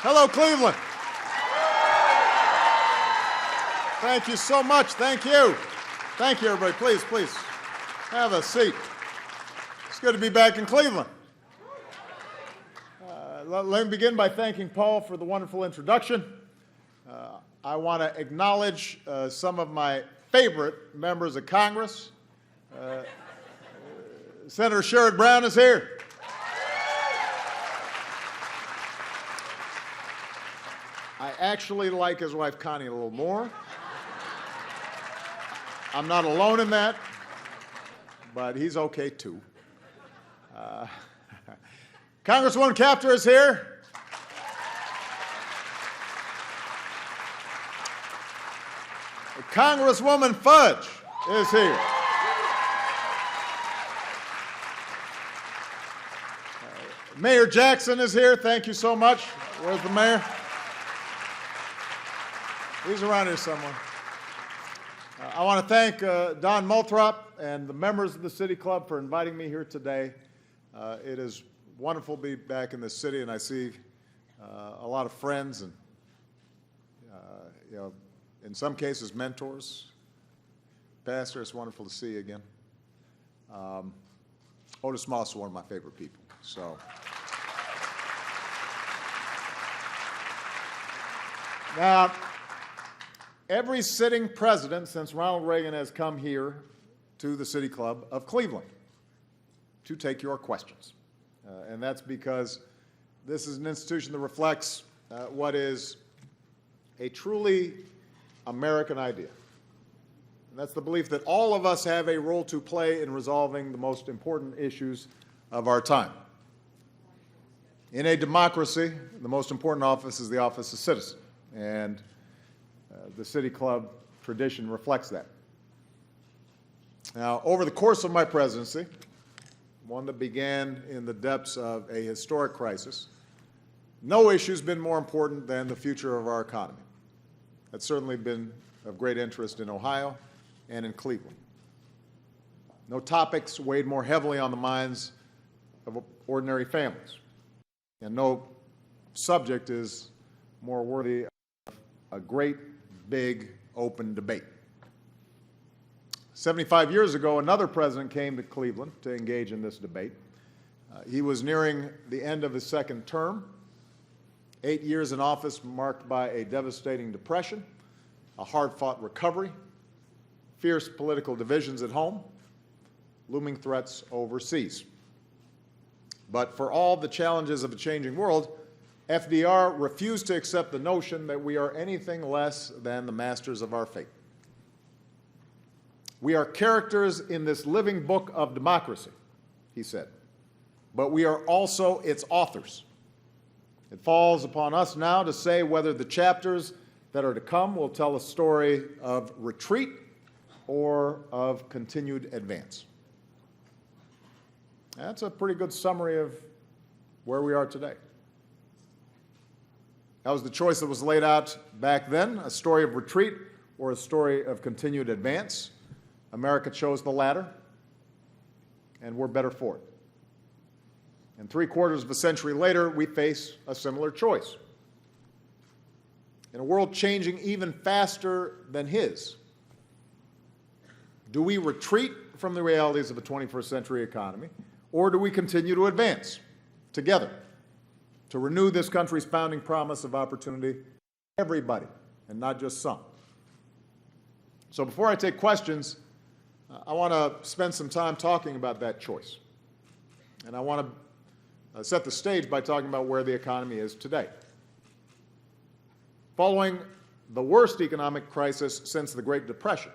Hello, Cleveland. Thank you so much. Thank you. Thank you, everybody. Please, please, have a seat. It's good to be back in Cleveland. Let me begin by thanking Paul for the wonderful introduction. I want to acknowledge some of my favorite members of Congress. Senator Sherrod Brown is here. I actually like his wife Connie a little more. I'm not alone in that, but he's okay too. Congresswoman Capter is here. Congresswoman Fudge is here. Mayor Jackson is here. Thank you so much. Where's the mayor? He's around here somewhere. I want to thank Don Moulthrop and the members of the City Club for inviting me here today. It is wonderful to be back in this city, and I see a lot of friends and, in some cases, mentors. Pastor, it's wonderful to see you again. Otis Moss is one of my favorite people. So, now, every sitting president since Ronald Reagan has come here to the City Club of Cleveland to take your questions. And that's because this is an institution that reflects what is a truly American idea. And that's the belief that all of us have a role to play in resolving the most important issues of our time. In a democracy, the most important office is the office of citizen. And the City Club tradition reflects that. Now, over the course of my presidency, one that began in the depths of a historic crisis, no issue has been more important than the future of our economy. That's certainly been of great interest in Ohio and in Cleveland. No topics weighed more heavily on the minds of ordinary families, and no subject is more worthy of a great, big, open debate. 75 years ago, another president came to Cleveland to engage in this debate. He was nearing the end of his second term, 8 years in office marked by a devastating depression, a hard-fought recovery, fierce political divisions at home, looming threats overseas. But for all the challenges of a changing world, FDR refused to accept the notion that we are anything less than the masters of our fate. We are characters in this living book of democracy, he said, but we are also its authors. It falls upon us now to say whether the chapters that are to come will tell a story of retreat or of continued advance. That's a pretty good summary of where we are today. That was the choice that was laid out back then, a story of retreat or a story of continued advance. America chose the latter, and we're better for it. And 3/4 of a century later, we face a similar choice. In a world changing even faster than his, do we retreat from the realities of a 21st century economy, or do we continue to advance together to renew this country's founding promise of opportunity for everybody and not just some? So before I take questions, I want to spend some time talking about that choice. And I want to set the stage by talking about where the economy is today. Following the worst economic crisis since the Great Depression,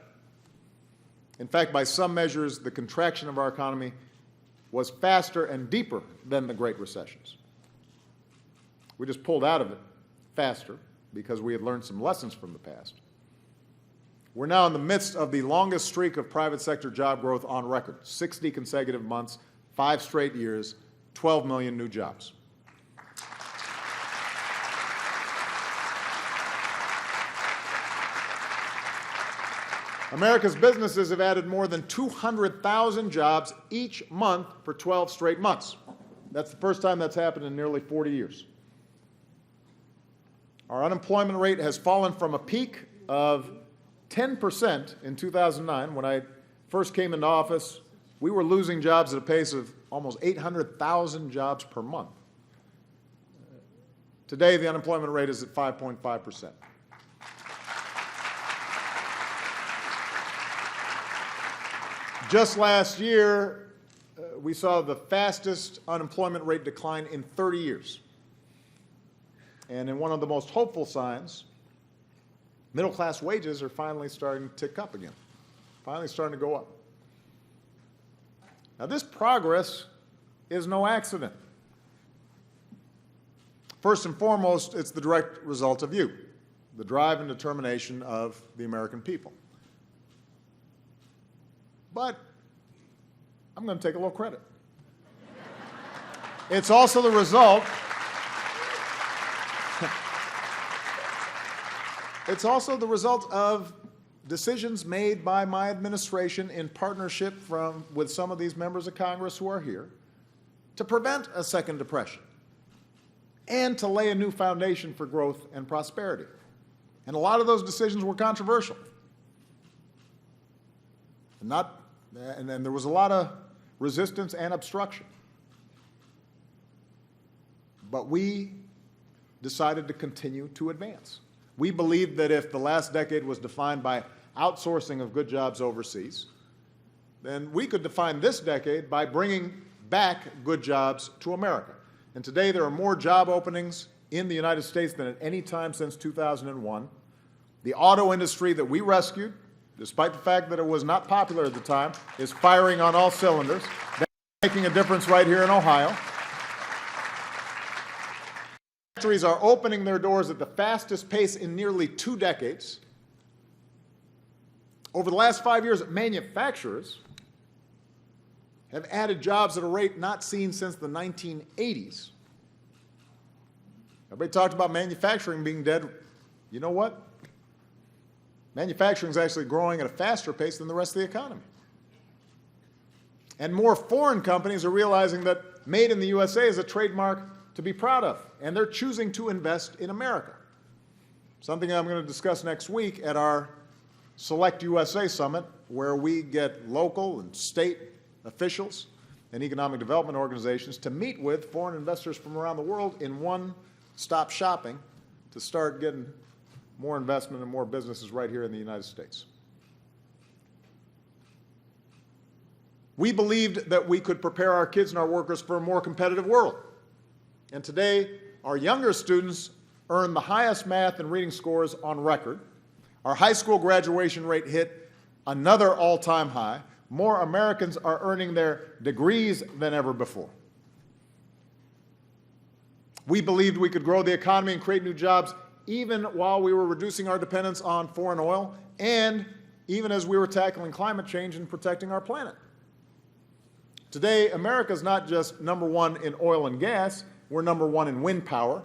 in fact, by some measures, the contraction of our economy was faster and deeper than the Great Recessions. We just pulled out of it faster because we had learned some lessons from the past. We're now in the midst of the longest streak of private sector job growth on record, 60 consecutive months, 5 straight years, 12 million new jobs. America's businesses have added more than 200,000 jobs each month for 12 straight months. That's the first time that's happened in nearly 40 years. Our unemployment rate has fallen from a peak of 10% in 2009. When I first came into office, we were losing jobs at a pace of almost 800,000 jobs per month. Today, the unemployment rate is at 5.5%. Just last year, we saw the fastest unemployment rate decline in 30 years. And in one of the most hopeful signs, middle-class wages are finally starting to tick up again, finally starting to go up. Now, this progress is no accident. First and foremost, it's the direct result of you, the drive and determination of the American people. But I'm going to take a little credit. It's also the result of decisions made by my administration in partnership with some of these members of Congress who are here to prevent a second depression and to lay a new foundation for growth and prosperity. And a lot of those decisions were controversial. And there was a lot of resistance and obstruction. But we decided to continue to advance. We believed that if the last decade was defined by outsourcing of good jobs overseas, then we could define this decade by bringing back good jobs to America. And today there are more job openings in the United States than at any time since 2001. The auto industry that we rescued, despite the fact that it was not popular at the time, is firing on all cylinders. That's making a difference right here in Ohio. Factories are opening their doors at the fastest pace in nearly 2 decades. Over the last 5 years, manufacturers have added jobs at a rate not seen since the 1980s. Everybody talked about manufacturing being dead. You know what? Manufacturing is actually growing at a faster pace than the rest of the economy. And more foreign companies are realizing that made in the USA is a trademark to be proud of, and they're choosing to invest in America. Something I'm going to discuss next week at our Select USA Summit, where we get local and state officials and economic development organizations to meet with foreign investors from around the world in one-stop shopping to start getting more investment and more businesses right here in the United States. We believed that we could prepare our kids and our workers for a more competitive world. And today, our younger students earn the highest math and reading scores on record. Our high school graduation rate hit another all-time high. More Americans are earning their degrees than ever before. We believed we could grow the economy and create new jobs even while we were reducing our dependence on foreign oil and even as we were tackling climate change and protecting our planet. Today, America is not just #1 in oil and gas, we're #1 in wind power.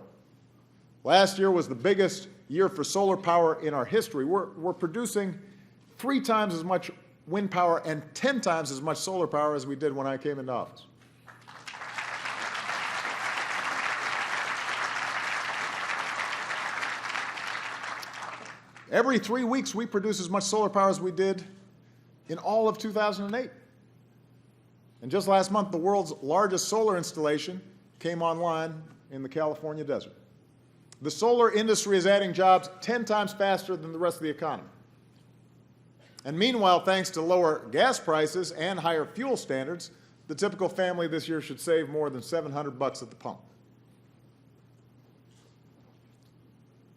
Last year was the biggest year for solar power in our history. We're producing 3 times as much wind power and 10 times as much solar power as we did when I came into office. Every 3 weeks, we produce as much solar power as we did in all of 2008. And just last month, the world's largest solar installation came online in the California desert. The solar industry is adding jobs 10 times faster than the rest of the economy. And meanwhile, thanks to lower gas prices and higher fuel standards, the typical family this year should save more than $700 at the pump.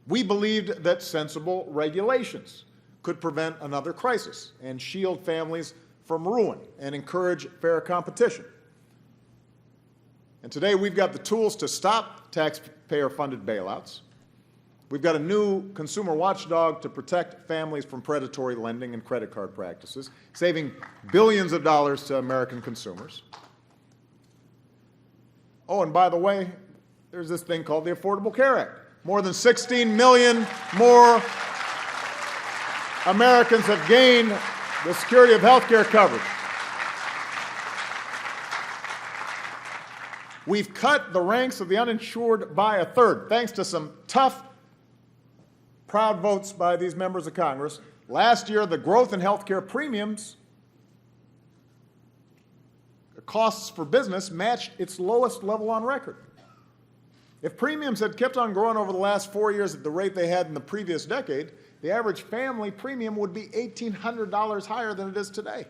We believed that sensible regulations could prevent another crisis and shield families from ruin and encourage fair competition. And today we've got the tools to stop taxpayer-funded bailouts. We've got a new consumer watchdog to protect families from predatory lending and credit card practices, saving billions of dollars to American consumers. Oh, and by the way, there's this thing called the Affordable Care Act. More than 16 million more Americans have gained the security of health care coverage. We've cut the ranks of the uninsured by 1/3, thanks to some tough proud votes by these members of Congress, last year the growth in health care premiums, costs for business, matched its lowest level on record. If premiums had kept on growing over the last 4 years at the rate they had in the previous decade, the average family premium would be $1,800 higher than it is today.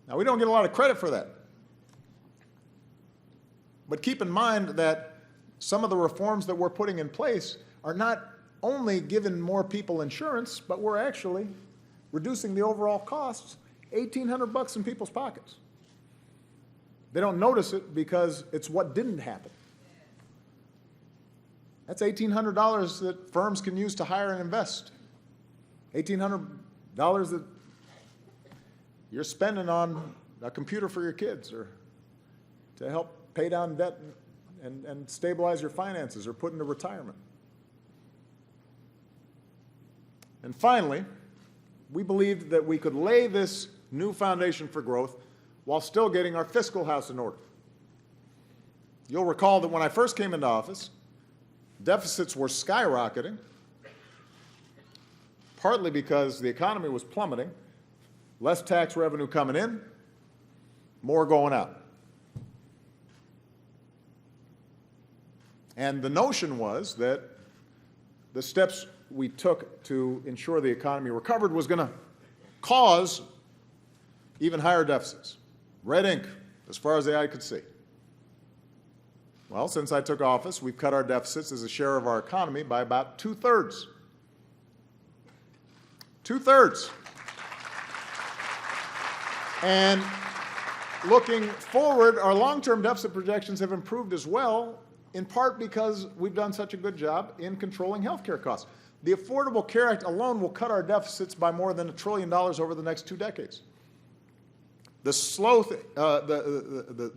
Now, we don't get a lot of credit for that. But keep in mind that some of the reforms that we're putting in place are not only giving more people insurance, but we're actually reducing the overall costs, $1,800 in people's pockets. They don't notice it because it's what didn't happen. That's $1,800 that firms can use to hire and invest. $1,800 that you're spending on a computer for your kids or to help pay down debt and stabilize your finances or put into retirement. And finally, we believed that we could lay this new foundation for growth while still getting our fiscal house in order. You'll recall that when I first came into office, deficits were skyrocketing, partly because the economy was plummeting, less tax revenue coming in, more going out. And the notion was that the steps we took to ensure the economy recovered was going to cause even higher deficits. Red ink, as far as the eye could see. Well, since I took office, we've cut our deficits as a share of our economy by about 2/3. 2/3. And looking forward, our long-term deficit projections have improved as well, in part because we've done such a good job in controlling health care costs. The Affordable Care Act alone will cut our deficits by more than $1 trillion over the next 2 decades. The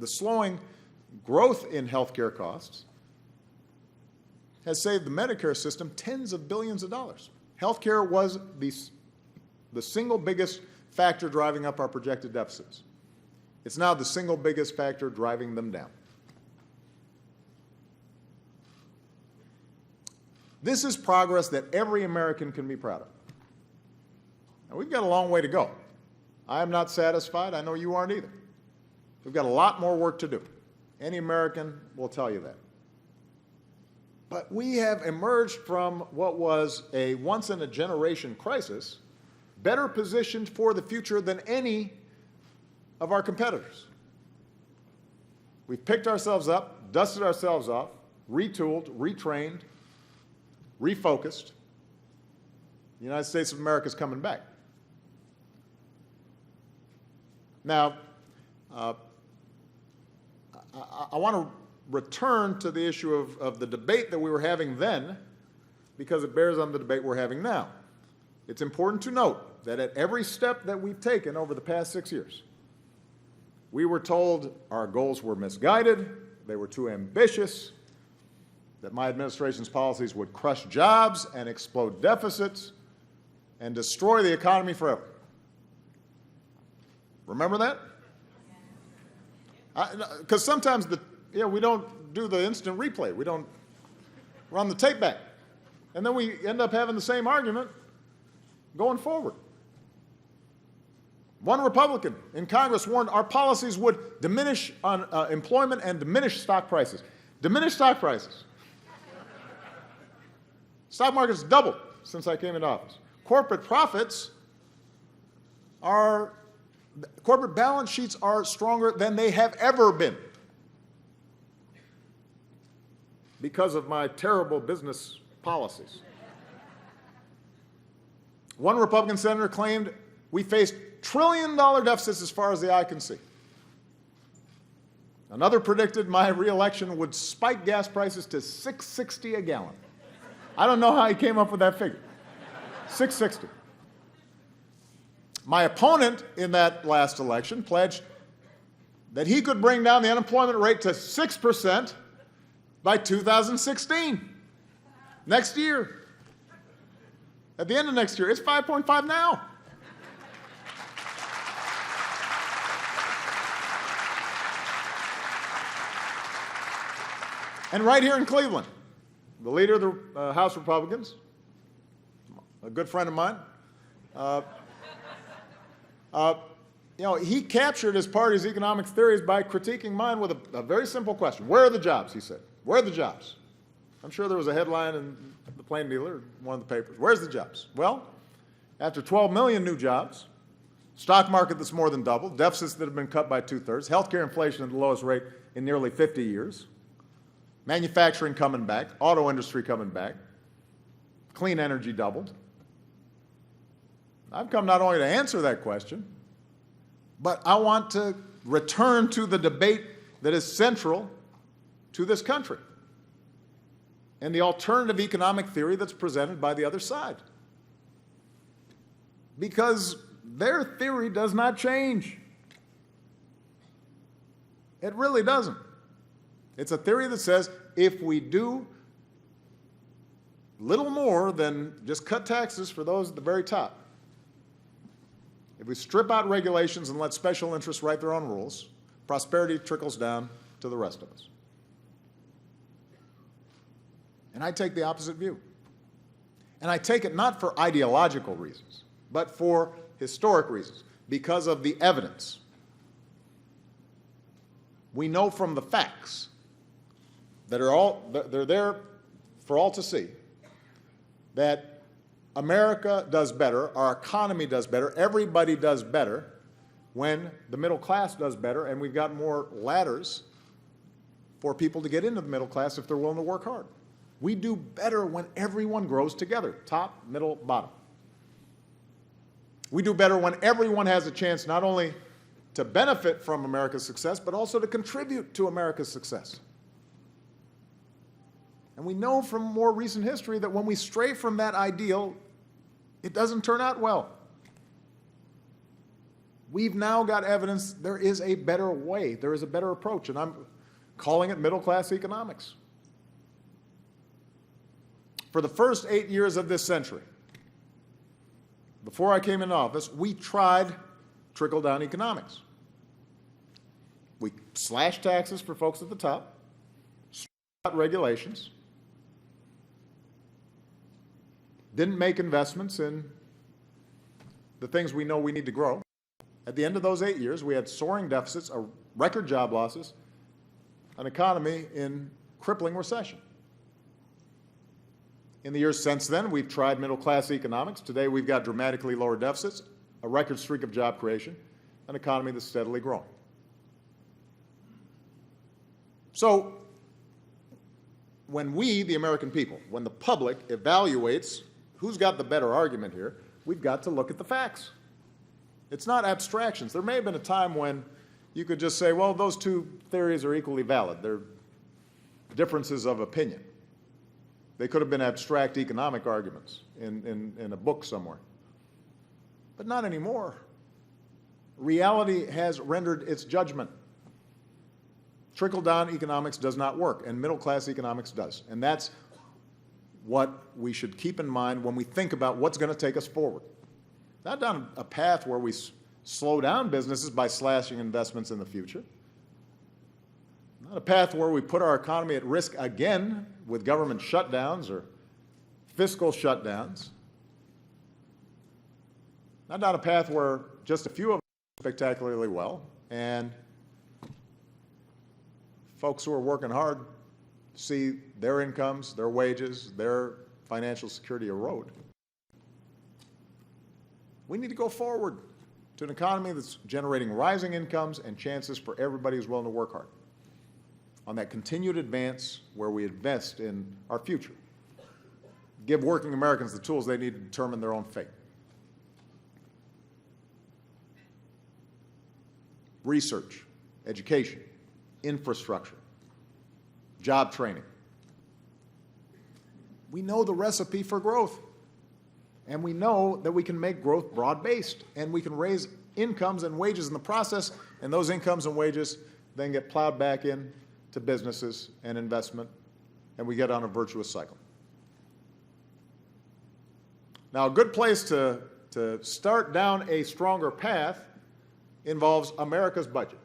slowing growth in health care costs has saved the Medicare system tens of billions of dollars. Health care was the single biggest factor driving up our projected deficits. It's now the single biggest factor driving them down. This is progress that every American can be proud of. Now, we've got a long way to go. I am not satisfied. I know you aren't either. We've got a lot more work to do. Any American will tell you that. But we have emerged from what was a once-in-a-generation crisis better positioned for the future than any of our competitors. We've picked ourselves up, dusted ourselves off, retooled, retrained, refocused. The United States of America is coming back. Now, I want to return to the issue of the debate that we were having then because it bears on the debate we're having now. It's important to note that at every step that we've taken over the past 6 years, we were told our goals were misguided, they were too ambitious, that my administration's policies would crush jobs and explode deficits and destroy the economy forever. Remember that? Because sometimes we don't do the instant replay. We don't run the tape back. And then we end up having the same argument going forward. One Republican in Congress warned our policies would diminish employment and diminish stock prices. Diminish stock prices. Stock market's doubled since I came into office. Corporate balance sheets are stronger than they have ever been because of my terrible business policies. One Republican senator claimed we faced trillion-dollar deficits as far as the eye can see. Another predicted my reelection would spike gas prices to $6.60 a gallon. I don't know how he came up with that figure. $6.60. My opponent in that last election pledged that he could bring down the unemployment rate to 6% by 2016, next year. At the end of next year, it's 5.5 now. And right here in Cleveland, the leader of the House Republicans, a good friend of mine, he captured his party's economic theories by critiquing mine with a very simple question. Where are the jobs, he said. Where are the jobs? I'm sure there was a headline in the Plain Dealer, one of the papers. Where's the jobs? Well, after 12 million new jobs, stock market that's more than doubled, deficits that have been cut by 2/3, healthcare inflation at the lowest rate in nearly 50 years, manufacturing coming back, auto industry coming back, clean energy doubled. I've come not only to answer that question, but I want to return to the debate that is central to this country and the alternative economic theory that's presented by the other side. Because their theory does not change. It really doesn't. It's a theory that says if we do little more than just cut taxes for those at the very top, if we strip out regulations and let special interests write their own rules, prosperity trickles down to the rest of us. And I take the opposite view. And I take it not for ideological reasons, but for historic reasons, because of the evidence. We know from the facts that they're there for all to see that America does better, our economy does better, everybody does better when the middle class does better, and we've got more ladders for people to get into the middle class if they're willing to work hard. We do better when everyone grows together, top, middle, bottom. We do better when everyone has a chance not only to benefit from America's success, but also to contribute to America's success. And we know from more recent history that when we stray from that ideal, it doesn't turn out well. We've now got evidence there is a better way, there is a better approach, and I'm calling it middle-class economics. For the first 8 years of this century, before I came into office, we tried trickle-down economics. We slashed taxes for folks at the top, stripped out regulations, didn't make investments in the things we know we need to grow. At the end of those 8 years, we had soaring deficits, record job losses, an economy in crippling recession. In the years since then, we've tried middle-class economics. Today, we've got dramatically lower deficits, a record streak of job creation, an economy that's steadily growing. So, when we, the American people, when the public evaluates who's got the better argument here, we've got to look at the facts. It's not abstractions. There may have been a time when you could just say, well, those two theories are equally valid. They're differences of opinion. They could have been abstract economic arguments in a book somewhere. But not anymore. Reality has rendered its judgment. Trickle-down economics does not work, and middle-class economics does. And that's what we should keep in mind when we think about what's going to take us forward. Not down a path where we slow down businesses by slashing investments in the future. Not a path where we put our economy at risk again with government shutdowns or fiscal shutdowns. Not down a path where just a few of us do spectacularly well and folks who are working hard see their incomes, their wages, their financial security erode. We need to go forward to an economy that's generating rising incomes and chances for everybody who's willing to work hard. On that continued advance where we invest in our future. Give working Americans the tools they need to determine their own fate. Research, education, infrastructure, job training. We know the recipe for growth. And we know that we can make growth broad-based, and we can raise incomes and wages in the process, and those incomes and wages then get plowed back in to businesses and investment, and we get on a virtuous cycle. Now, a good place to start down a stronger path involves America's budget,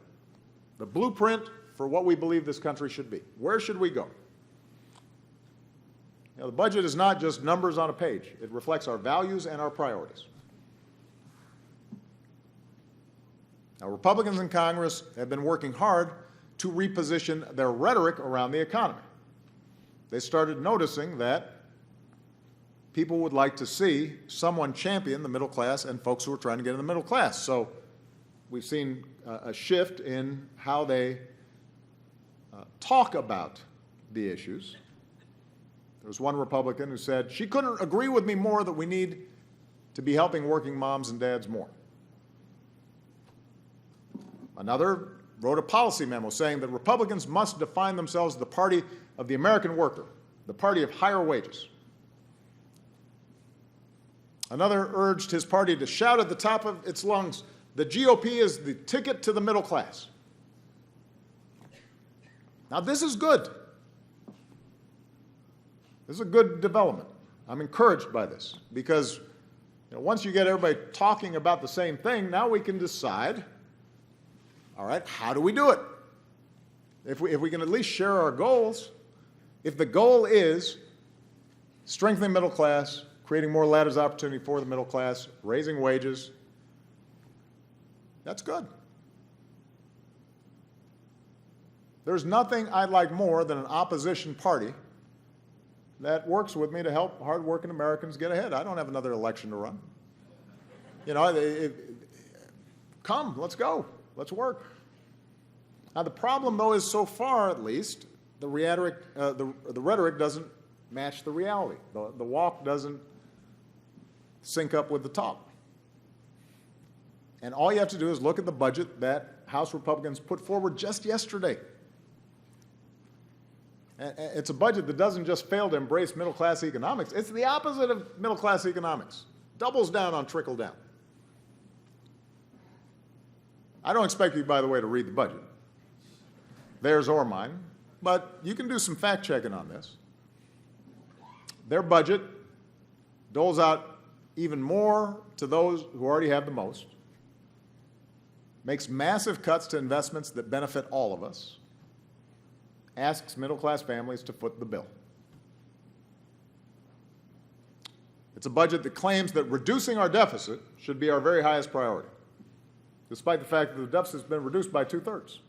the blueprint for what we believe this country should be. Where should we go? The budget is not just numbers on a page. It reflects our values and our priorities. Now, Republicans in Congress have been working hard to reposition their rhetoric around the economy. They started noticing that people would like to see someone champion the middle class and folks who are trying to get in the middle class. So we've seen a shift in how they talk about the issues. There was one Republican who said she couldn't agree with me more that we need to be helping working moms and dads more. Another wrote a policy memo saying that Republicans must define themselves as the party of the American worker, the party of higher wages. Another urged his party to shout at the top of its lungs, the GOP is the ticket to the middle class. Now, this is good. This is a good development. I'm encouraged by this because once you get everybody talking about the same thing, now we can decide, all right, how do we do it? If we can at least share our goals, if the goal is strengthening the middle class, creating more ladders of opportunity for the middle class, raising wages, that's good. There's nothing I'd like more than an opposition party that works with me to help hardworking Americans get ahead. I don't have another election to run. Come, let's go. Let's work. Now, the problem, though, is so far, at least, the rhetoric doesn't match the reality. The walk doesn't sync up with the talk. And all you have to do is look at the budget that House Republicans put forward just yesterday. It's a budget that doesn't just fail to embrace middle-class economics. It's the opposite of middle-class economics. Doubles down on trickle-down. I don't expect you, by the way, to read the budget, theirs or mine, but you can do some fact-checking on this. Their budget doles out even more to those who already have the most, makes massive cuts to investments that benefit all of us, asks middle-class families to foot the bill. It's a budget that claims that reducing our deficit should be our very highest priority, despite the fact that the deficit has been reduced by 2/3.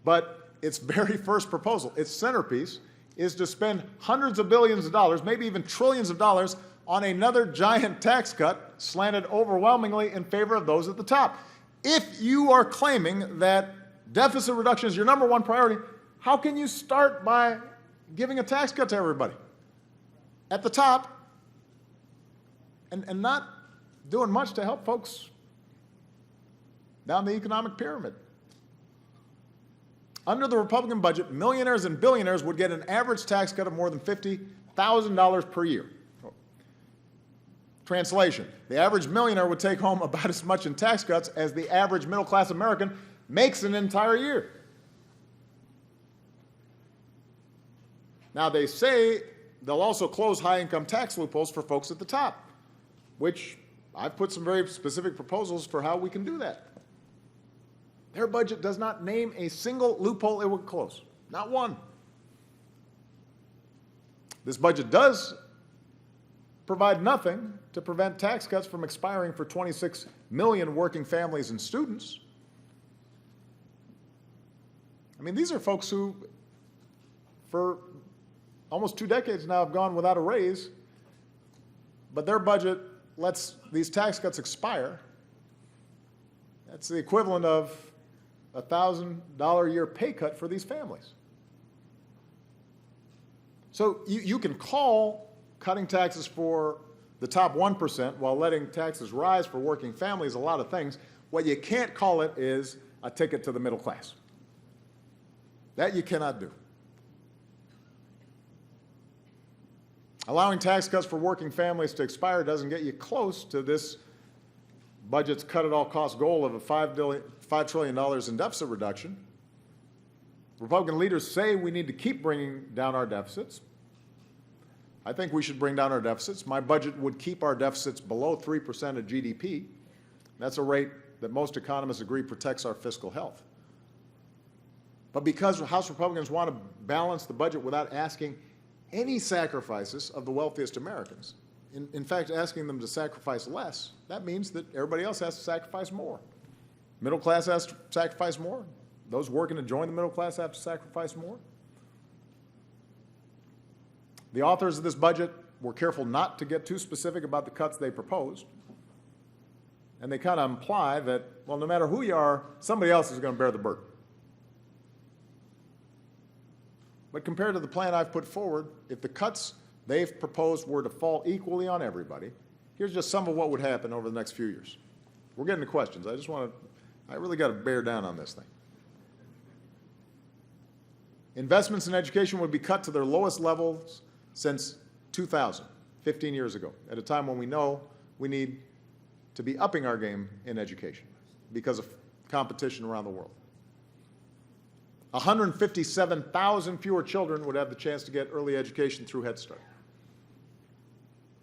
But its very first proposal, its centerpiece, is to spend hundreds of billions of dollars, maybe even trillions of dollars, on another giant tax cut slanted overwhelmingly in favor of those at the top. If you are claiming that deficit reduction is your number one priority, how can you start by giving a tax cut to everybody at the top and not doing much to help folks down the economic pyramid? Under the Republican budget, millionaires and billionaires would get an average tax cut of more than $50,000 per year. Translation, the average millionaire would take home about as much in tax cuts as the average middle-class American makes an entire year. Now, they say they'll also close high-income tax loopholes for folks at the top, which I've put some very specific proposals for how we can do that. Their budget does not name a single loophole it would close, not one. This budget does provide nothing to prevent tax cuts from expiring for 26 million working families and students. I mean, these are folks who, for almost 2 decades now, have gone without a raise, but their budget lets these tax cuts expire. That's the equivalent of a $1,000 a year pay cut for these families. So you can call cutting taxes for the top 1% while letting taxes rise for working families a lot of things. What you can't call it is a ticket to the middle class. That you cannot do. Allowing tax cuts for working families to expire doesn't get you close to this budget's cut-at-all-cost goal of a $5 trillion in deficit reduction. Republican leaders say we need to keep bringing down our deficits. I think we should bring down our deficits. My budget would keep our deficits below 3% of GDP. That's a rate that most economists agree protects our fiscal health. But because House Republicans want to balance the budget without asking any sacrifices of the wealthiest Americans. In fact, asking them to sacrifice less, that means that everybody else has to sacrifice more. Middle class has to sacrifice more. Those working to join the middle class have to sacrifice more. The authors of this budget were careful not to get too specific about the cuts they proposed. And they kind of imply that, well, no matter who you are, somebody else is going to bear the burden. But compared to the plan I've put forward, if the cuts they've proposed were to fall equally on everybody, here's just some of what would happen over the next few years. We're getting to questions. I really got to bear down on this thing. Investments in education would be cut to their lowest levels since 2000, 15 years ago, at a time when we know we need to be upping our game in education because of competition around the world. 157,000 fewer children would have the chance to get early education through Head Start.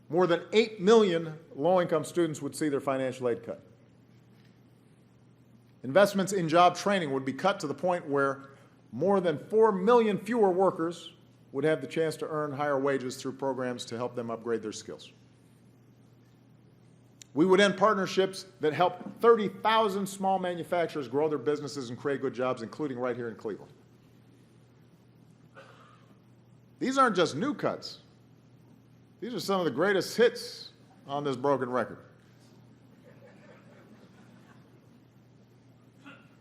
More than 8 million low-income students would see their financial aid cut. Investments in job training would be cut to the point where more than 4 million fewer workers would have the chance to earn higher wages through programs to help them upgrade their skills. We would end partnerships that help 30,000 small manufacturers grow their businesses and create good jobs, including right here in Cleveland. These aren't just new cuts. These are some of the greatest hits on this broken record.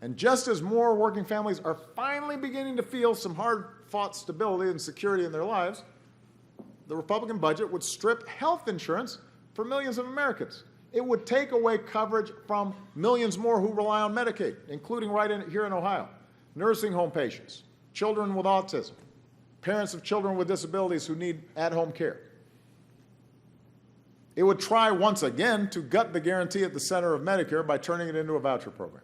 And just as more working families are finally beginning to feel some hard-fought stability and security in their lives, the Republican budget would strip health insurance for millions of Americans. It would take away coverage from millions more who rely on Medicaid, including here in Ohio, nursing home patients, children with autism, parents of children with disabilities who need at-home care. It would try once again to gut the guarantee at the center of Medicare by turning it into a voucher program.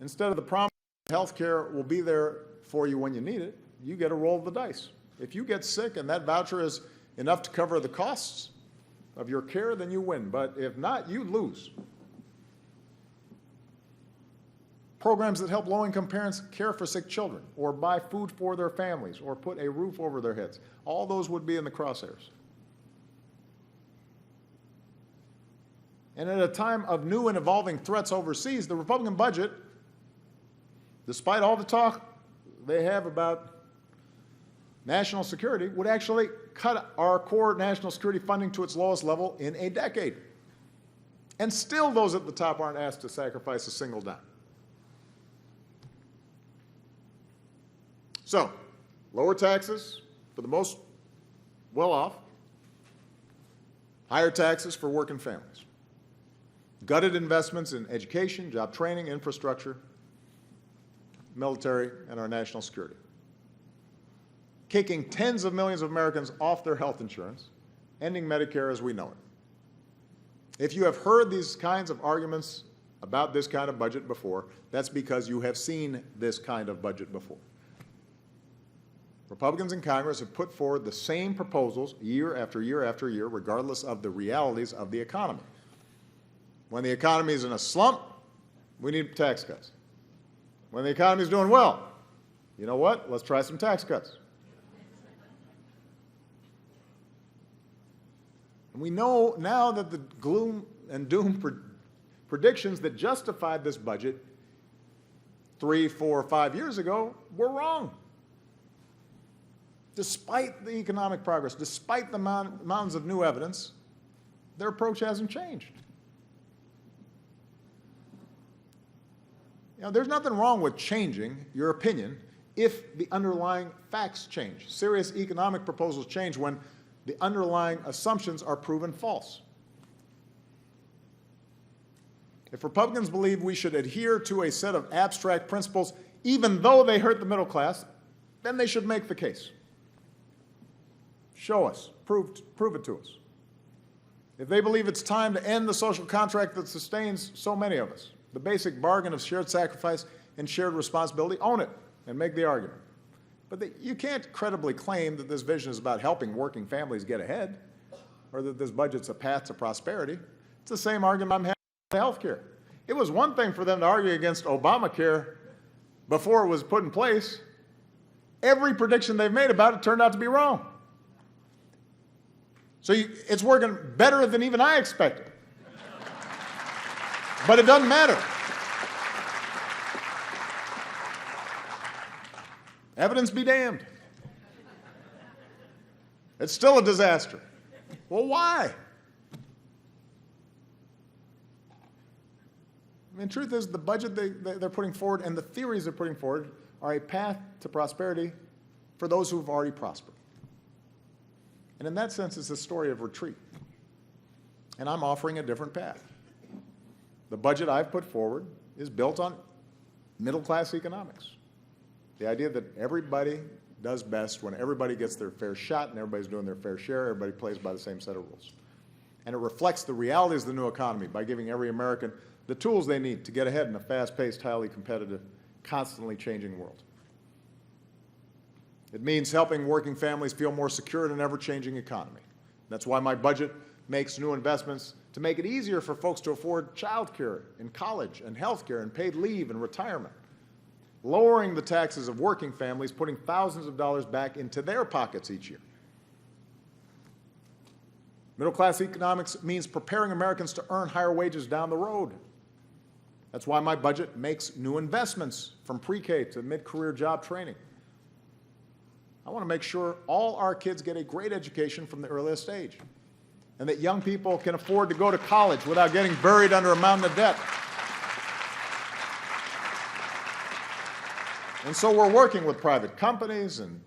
Instead of the promise that health care will be there for you when you need it, you get a roll of the dice. If you get sick and that voucher is enough to cover the costs of your care, then you win. But if not, you lose. Programs that help low-income parents care for sick children or buy food for their families or put a roof over their heads, all those would be in the crosshairs. And at a time of new and evolving threats overseas, the Republican budget, despite all the talk they have about national security, would actually cut our core national security funding to its lowest level in a decade. And still those at the top aren't asked to sacrifice a single dime. So, lower taxes for the most well-off, higher taxes for working families, gutted investments in education, job training, infrastructure, military, and our national security, kicking tens of millions of Americans off their health insurance, ending Medicare as we know it. If you have heard these kinds of arguments about this kind of budget before, that's because you have seen this kind of budget before. Republicans in Congress have put forward the same proposals year after year after year, regardless of the realities of the economy. When the economy is in a slump, we need tax cuts. When the economy is doing well, you know what? Let's try some tax cuts. And we know now that the gloom and doom predictions that justified this budget 3, 4, 5 years ago were wrong. Despite the economic progress, despite the mountains of new evidence, their approach hasn't changed. You know, there's nothing wrong with changing your opinion if the underlying facts change. Serious economic proposals change when the underlying assumptions are proven false. If Republicans believe we should adhere to a set of abstract principles, even though they hurt the middle class, then they should make the case. Show us, prove it to us. If they believe it's time to end the social contract that sustains so many of us, the basic bargain of shared sacrifice and shared responsibility, own it and make the argument. But you can't credibly claim that this vision is about helping working families get ahead or that this budget's a path to prosperity. It's the same argument I'm having about health care. It was one thing for them to argue against Obamacare before it was put in place. Every prediction they've made about it turned out to be wrong. So it's working better than even I expected. But it doesn't matter. Evidence be damned. It's still a disaster. Well, why? I mean, the truth is, the budget they're putting forward and the theories they're putting forward are a path to prosperity for those who have already prospered. And in that sense, it's a story of retreat. And I'm offering a different path. The budget I've put forward is built on middle-class economics. The idea that everybody does best when everybody gets their fair shot and everybody's doing their fair share, everybody plays by the same set of rules. And it reflects the realities of the new economy by giving every American the tools they need to get ahead in a fast-paced, highly competitive, constantly changing world. It means helping working families feel more secure in an ever-changing economy. That's why my budget makes new investments to make it easier for folks to afford child care and college and health care and paid leave and retirement. Lowering the taxes of working families, putting thousands of dollars back into their pockets each year. Middle-class economics means preparing Americans to earn higher wages down the road. That's why my budget makes new investments from pre-K to mid-career job training. I want to make sure all our kids get a great education from the earliest age, and that young people can afford to go to college without getting buried under a mountain of debt. And so we're working with private companies and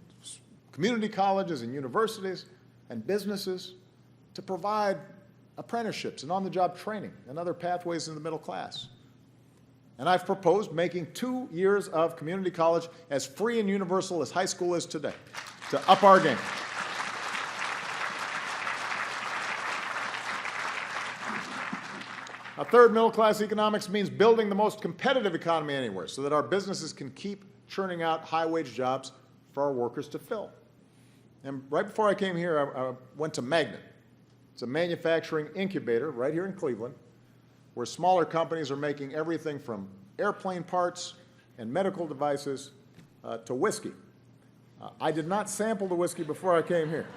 community colleges and universities and businesses to provide apprenticeships and on-the-job training and other pathways in the middle class. And I've proposed making 2 years of community college as free and universal as high school is today, to up our game. A third, middle-class economics means building the most competitive economy anywhere so that our businesses can keep churning out high-wage jobs for our workers to fill. And right before I came here, I went to Magnet. It's a manufacturing incubator right here in Cleveland, where smaller companies are making everything from airplane parts and medical devices to whiskey. I did not sample the whiskey before I came here,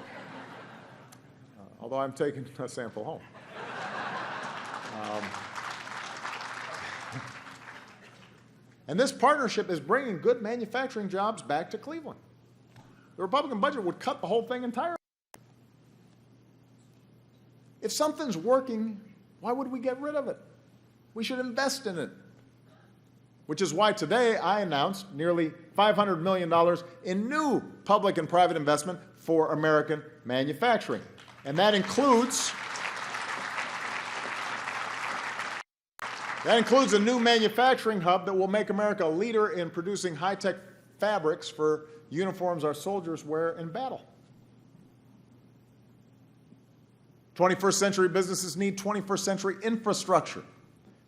although I'm taking a sample home. And this partnership is bringing good manufacturing jobs back to Cleveland. The Republican budget would cut the whole thing entirely. If something's working, why would we get rid of it? We should invest in it. Which is why today I announced nearly $500 million in new public and private investment for American manufacturing. And that includes a new manufacturing hub that will make America a leader in producing high-tech fabrics for uniforms our soldiers wear in battle. 21st century businesses need 21st century infrastructure,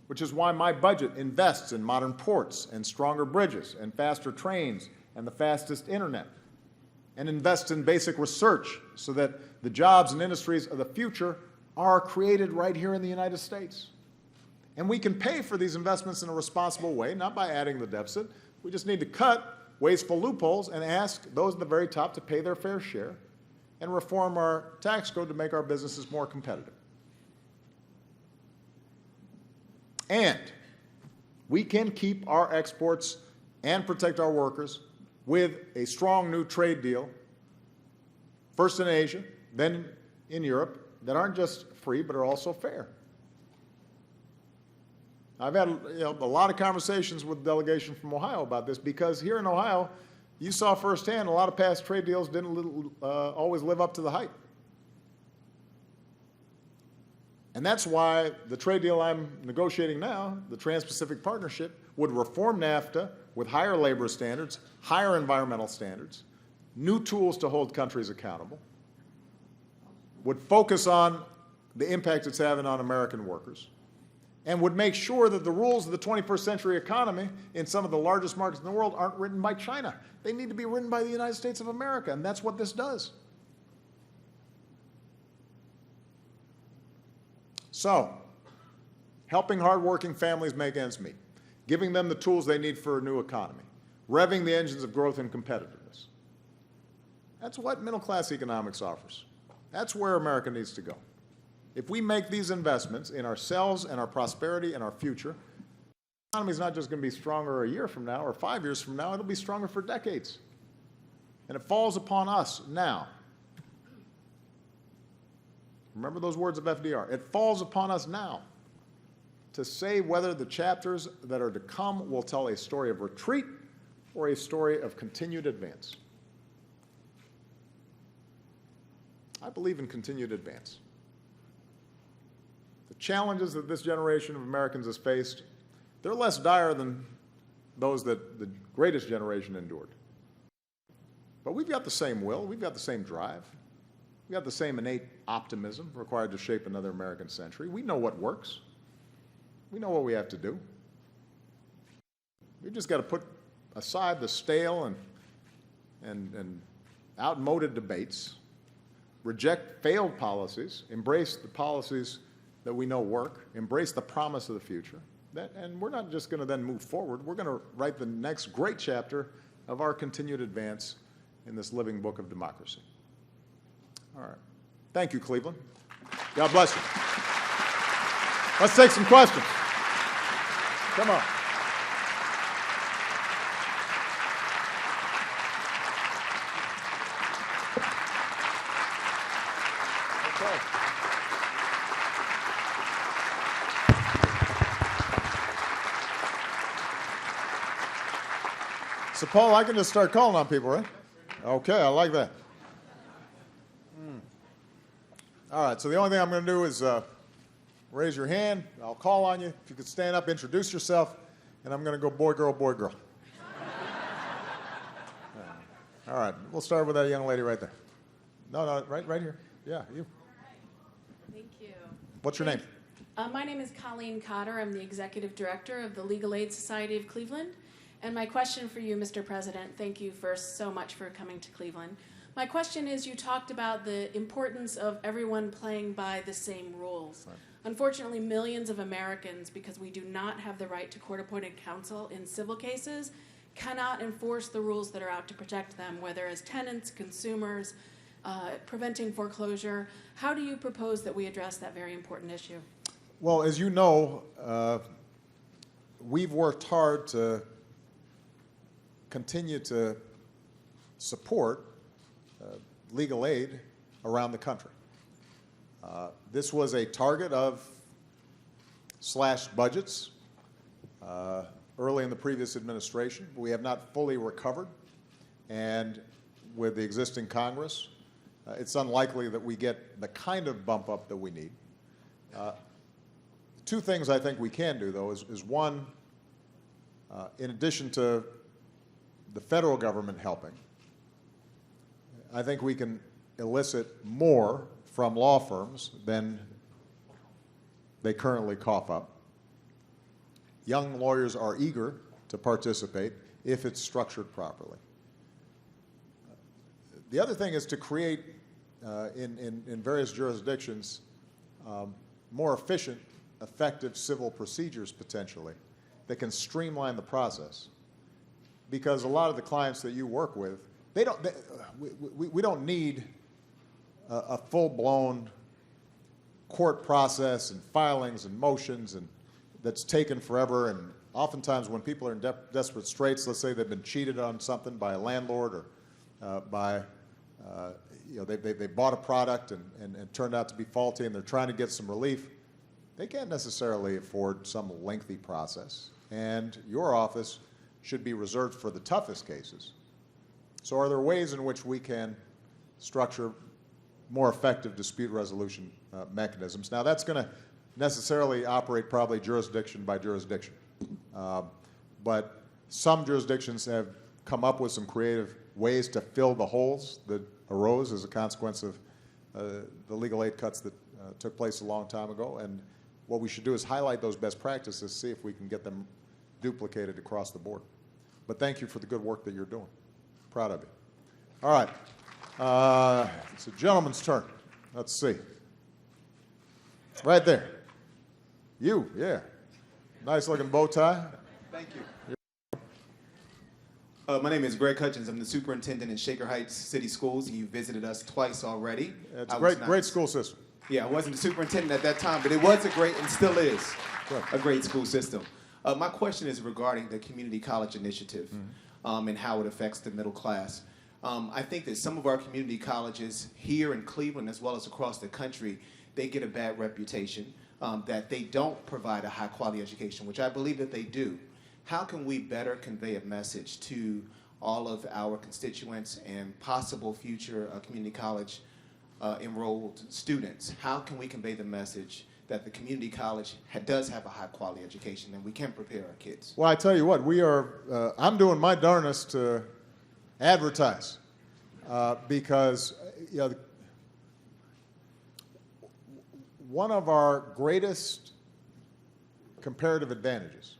which is why my budget invests in modern ports and stronger bridges and faster trains and the fastest internet, and invests in basic research so that the jobs and industries of the future are created right here in the United States. And we can pay for these investments in a responsible way, not by adding the deficit. We just need to cut wasteful loopholes and ask those at the very top to pay their fair share and reform our tax code to make our businesses more competitive. And we can keep our exports and protect our workers with a strong new trade deal, first in Asia, then in Europe, that aren't just free but are also fair. I've had a lot of conversations with the delegation from Ohio about this, because here in Ohio, you saw firsthand a lot of past trade deals didn't always live up to the hype. And that's why the trade deal I'm negotiating now, the Trans-Pacific Partnership, would reform NAFTA with higher labor standards, higher environmental standards, new tools to hold countries accountable, would focus on the impact it's having on American workers, and would make sure that the rules of the 21st century economy in some of the largest markets in the world aren't written by China. They need to be written by the United States of America, and that's what this does. So, helping hardworking families make ends meet, giving them the tools they need for a new economy, revving the engines of growth and competitiveness, That's what middle-class economics offers. That's where America needs to go. If we make these investments in ourselves and our prosperity and our future, the economy is not just going to be stronger a year from now or 5 years from now, it'll be stronger for decades. And it falls upon us now. Remember those words of FDR. It falls upon us now to say whether the chapters that are to come will tell a story of retreat or a story of continued advance. I believe in continued advance. The challenges that this generation of Americans has faced, they're less dire than those that the greatest generation endured. But we've got the same will, we've got the same drive, we've got the same innate optimism required to shape another American century. We know what works. We know what we have to do. We've just got to put aside the stale and outmoded debates, reject failed policies, embrace the policies that we know work, embrace the promise of the future. And we're not just going to then move forward. We're going to write the next great chapter of our continued advance in this living book of democracy. All right. Thank you, Cleveland. God bless you. Let's take some questions. Come on. Okay. So, Paul, I can just start calling on people, right? Okay, I like that. All right, so the only thing I'm going to do is raise your hand. I'll call on you. If you could stand up, introduce yourself, and I'm going to go boy, girl, boy, girl. All right, we'll start with that young lady right there. No, right here. Yeah, you. Thank you. What's your name? My name is Colleen Cotter. I'm the Executive Director of the Legal Aid Society of Cleveland. And my question for you, Mr. President, thank you first so much for coming to Cleveland. My question is, you talked about the importance of everyone playing by the same rules. Right. Unfortunately, millions of Americans, because we do not have the right to court-appointed counsel in civil cases, cannot enforce the rules that are out to protect them, whether as tenants, consumers, preventing foreclosure. How do you propose that we address that very important issue? Well, as you know, we've worked hard to continue to support legal aid around the country. This was a target of slashed budgets early in the previous administration. We have not fully recovered, and with the existing Congress, it's unlikely that we get the kind of bump up that we need. Two things I think we can do, though, is one, in addition to the federal government helping, I think we can elicit more from law firms than they currently cough up. Young lawyers are eager to participate if it's structured properly. The other thing is to create, in various jurisdictions, more efficient, effective civil procedures, potentially, that can streamline the process. Because a lot of the clients that you work with, we don't need a full-blown court process and filings and motions and that's taken forever. And oftentimes when people are in desperate straits, let's say they've been cheated on something by a landlord or they bought a product and it turned out to be faulty and they're trying to get some relief, they can't necessarily afford some lengthy process. And your office should be reserved for the toughest cases. So are there ways in which we can structure more effective dispute resolution mechanisms? Now, that's going to necessarily operate probably jurisdiction by jurisdiction. But some jurisdictions have come up with some creative ways to fill the holes that arose as a consequence of the legal aid cuts that took place a long time ago. And what we should do is highlight those best practices, see if we can get them duplicated across the board. But thank you for the good work that you're doing. Proud of you. All right. It's a gentleman's turn. Let's see. Right there. You, yeah. Nice looking bow tie. Thank you. My name is Greg Hutchins. I'm the superintendent in Shaker Heights City Schools. You visited us twice already. It's a great school system. Yeah, I wasn't the superintendent at that time, but it was a great, and still is, a great school system. My question is regarding the community college initiative and how it affects the middle class. I think that some of our community colleges here in Cleveland, as well as across the country, they get a bad reputation that they don't provide a high-quality education, which I believe that they do. How can we better convey a message to all of our constituents and possible future community college enrolled students? How can we convey the message that the community college does have a high-quality education and we can prepare our kids? Well, I tell you what, I'm doing my darnest to advertise because one of our greatest comparative advantages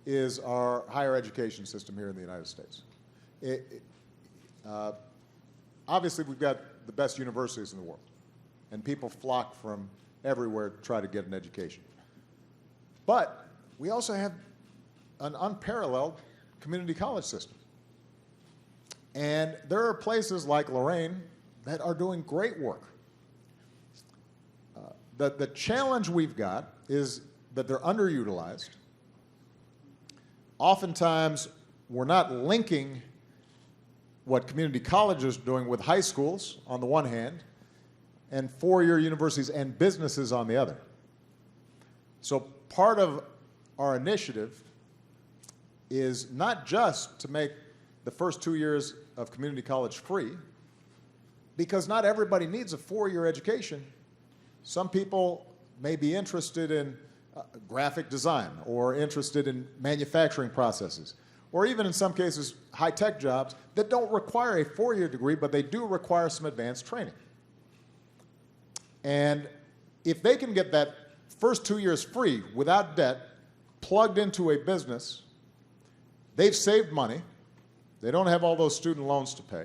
is our higher education system here in the United States. Obviously, we've got the best universities in the world, and people flock from everywhere to try to get an education. But we also have an unparalleled community college system. And there are places like Lorraine that are doing great work. The challenge we've got is that they're underutilized. Oftentimes, we're not linking what community colleges are doing with high schools on the one hand, and four-year universities and businesses on the other. So part of our initiative is not just to make the first 2 years of community college free, because not everybody needs a four-year education. Some people may be interested in graphic design or interested in manufacturing processes, or even in some cases high-tech jobs that don't require a four-year degree, but they do require some advanced training. And if they can get that first 2 years free without debt, plugged into a business, they've saved money, they don't have all those student loans to pay,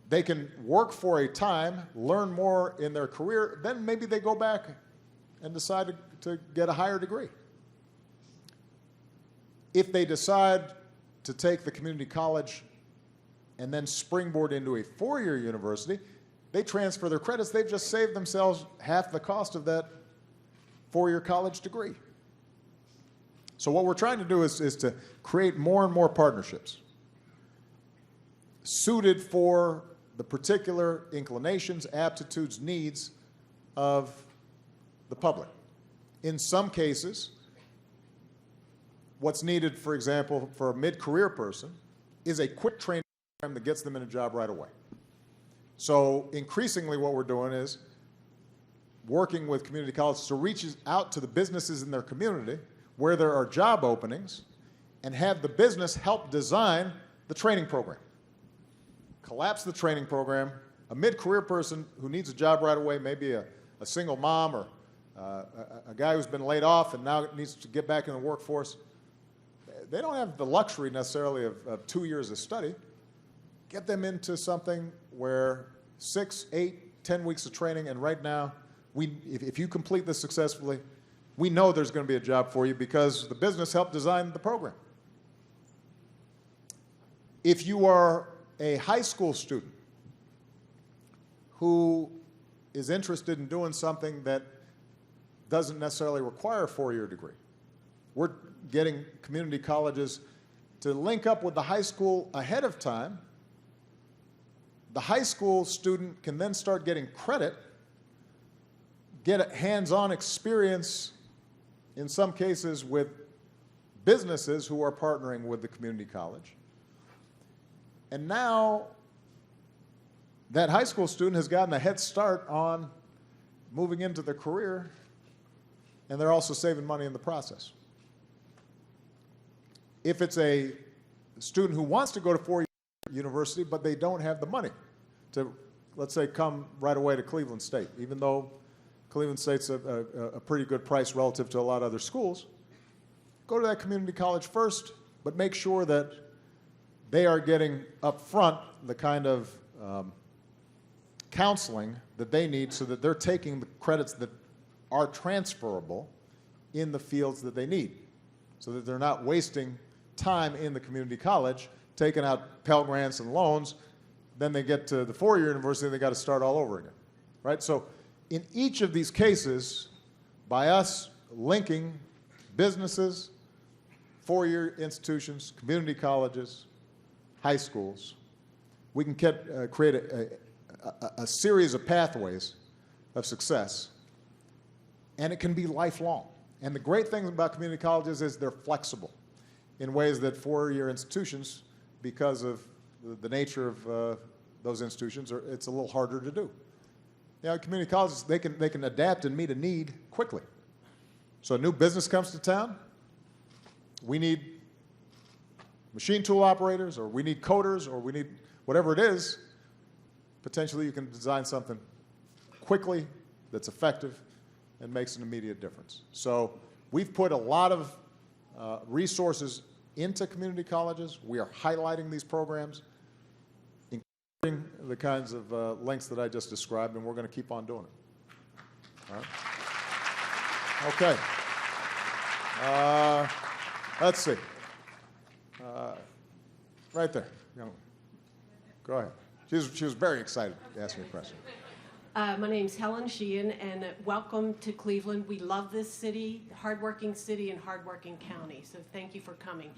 they can work for a time, learn more in their career, then maybe they go back and decide to get a higher degree. If they decide to take the community college and then springboard into a four-year university, they transfer their credits, they've just saved themselves half the cost of that four-year college degree. So what we're trying to do is to create more and more partnerships suited for the particular inclinations, aptitudes, needs of the public. In some cases, what's needed, for example, for a mid-career person is a quick training program that gets them in a job right away. So increasingly what we're doing is working with community colleges to reach out to the businesses in their community where there are job openings and have the business help design the training program. Collapse the training program. A mid-career person who needs a job right away, maybe a single mom or a guy who's been laid off and now needs to get back in the workforce, they don't have the luxury necessarily of 2 years of study. Get them into something where 6, 8, 10 weeks of training, and right now, if you complete this successfully, we know there's going to be a job for you because the business helped design the program. If you are a high school student who is interested in doing something that doesn't necessarily require a four-year degree, we're getting community colleges to link up with the high school ahead of time. The high school student can then start getting credit, get a hands-on experience, in some cases with businesses who are partnering with the community college. And now that high school student has gotten a head start on moving into their career, and they're also saving money in the process. If it's a student who wants to go to four-year university, but they don't have the money to, let's say, come right away to Cleveland State, even though Cleveland State's a pretty good price relative to a lot of other schools, go to that community college first, but make sure that they are getting up front the kind of counseling that they need so that they're taking the credits that are transferable in the fields that they need, so that they're not wasting time in the community college, taking out Pell Grants and loans. Then they get to the four-year university, they got to start all over again, right? So in each of these cases, by us linking businesses, four-year institutions, community colleges, high schools, we can create a series of pathways of success, and it can be lifelong. And the great thing about community colleges is they're flexible in ways that four-year institutions, because of the nature of those institutions, it's a little harder to do. You know, community colleges, they can adapt and meet a need quickly. So a new business comes to town, we need machine tool operators, or we need coders, or we need whatever it is. Potentially you can design something quickly that's effective and makes an immediate difference. So we've put a lot of resources into community colleges. We are highlighting these programs, including the kinds of links that I just described, and we're going to keep on doing it. All right? Okay. Let's see. Right there. Young one. Go ahead. She was very excited to ask me a question. My name's Helen Sheehan, and welcome to Cleveland. We love this city, hardworking city and hardworking county, so thank you for coming.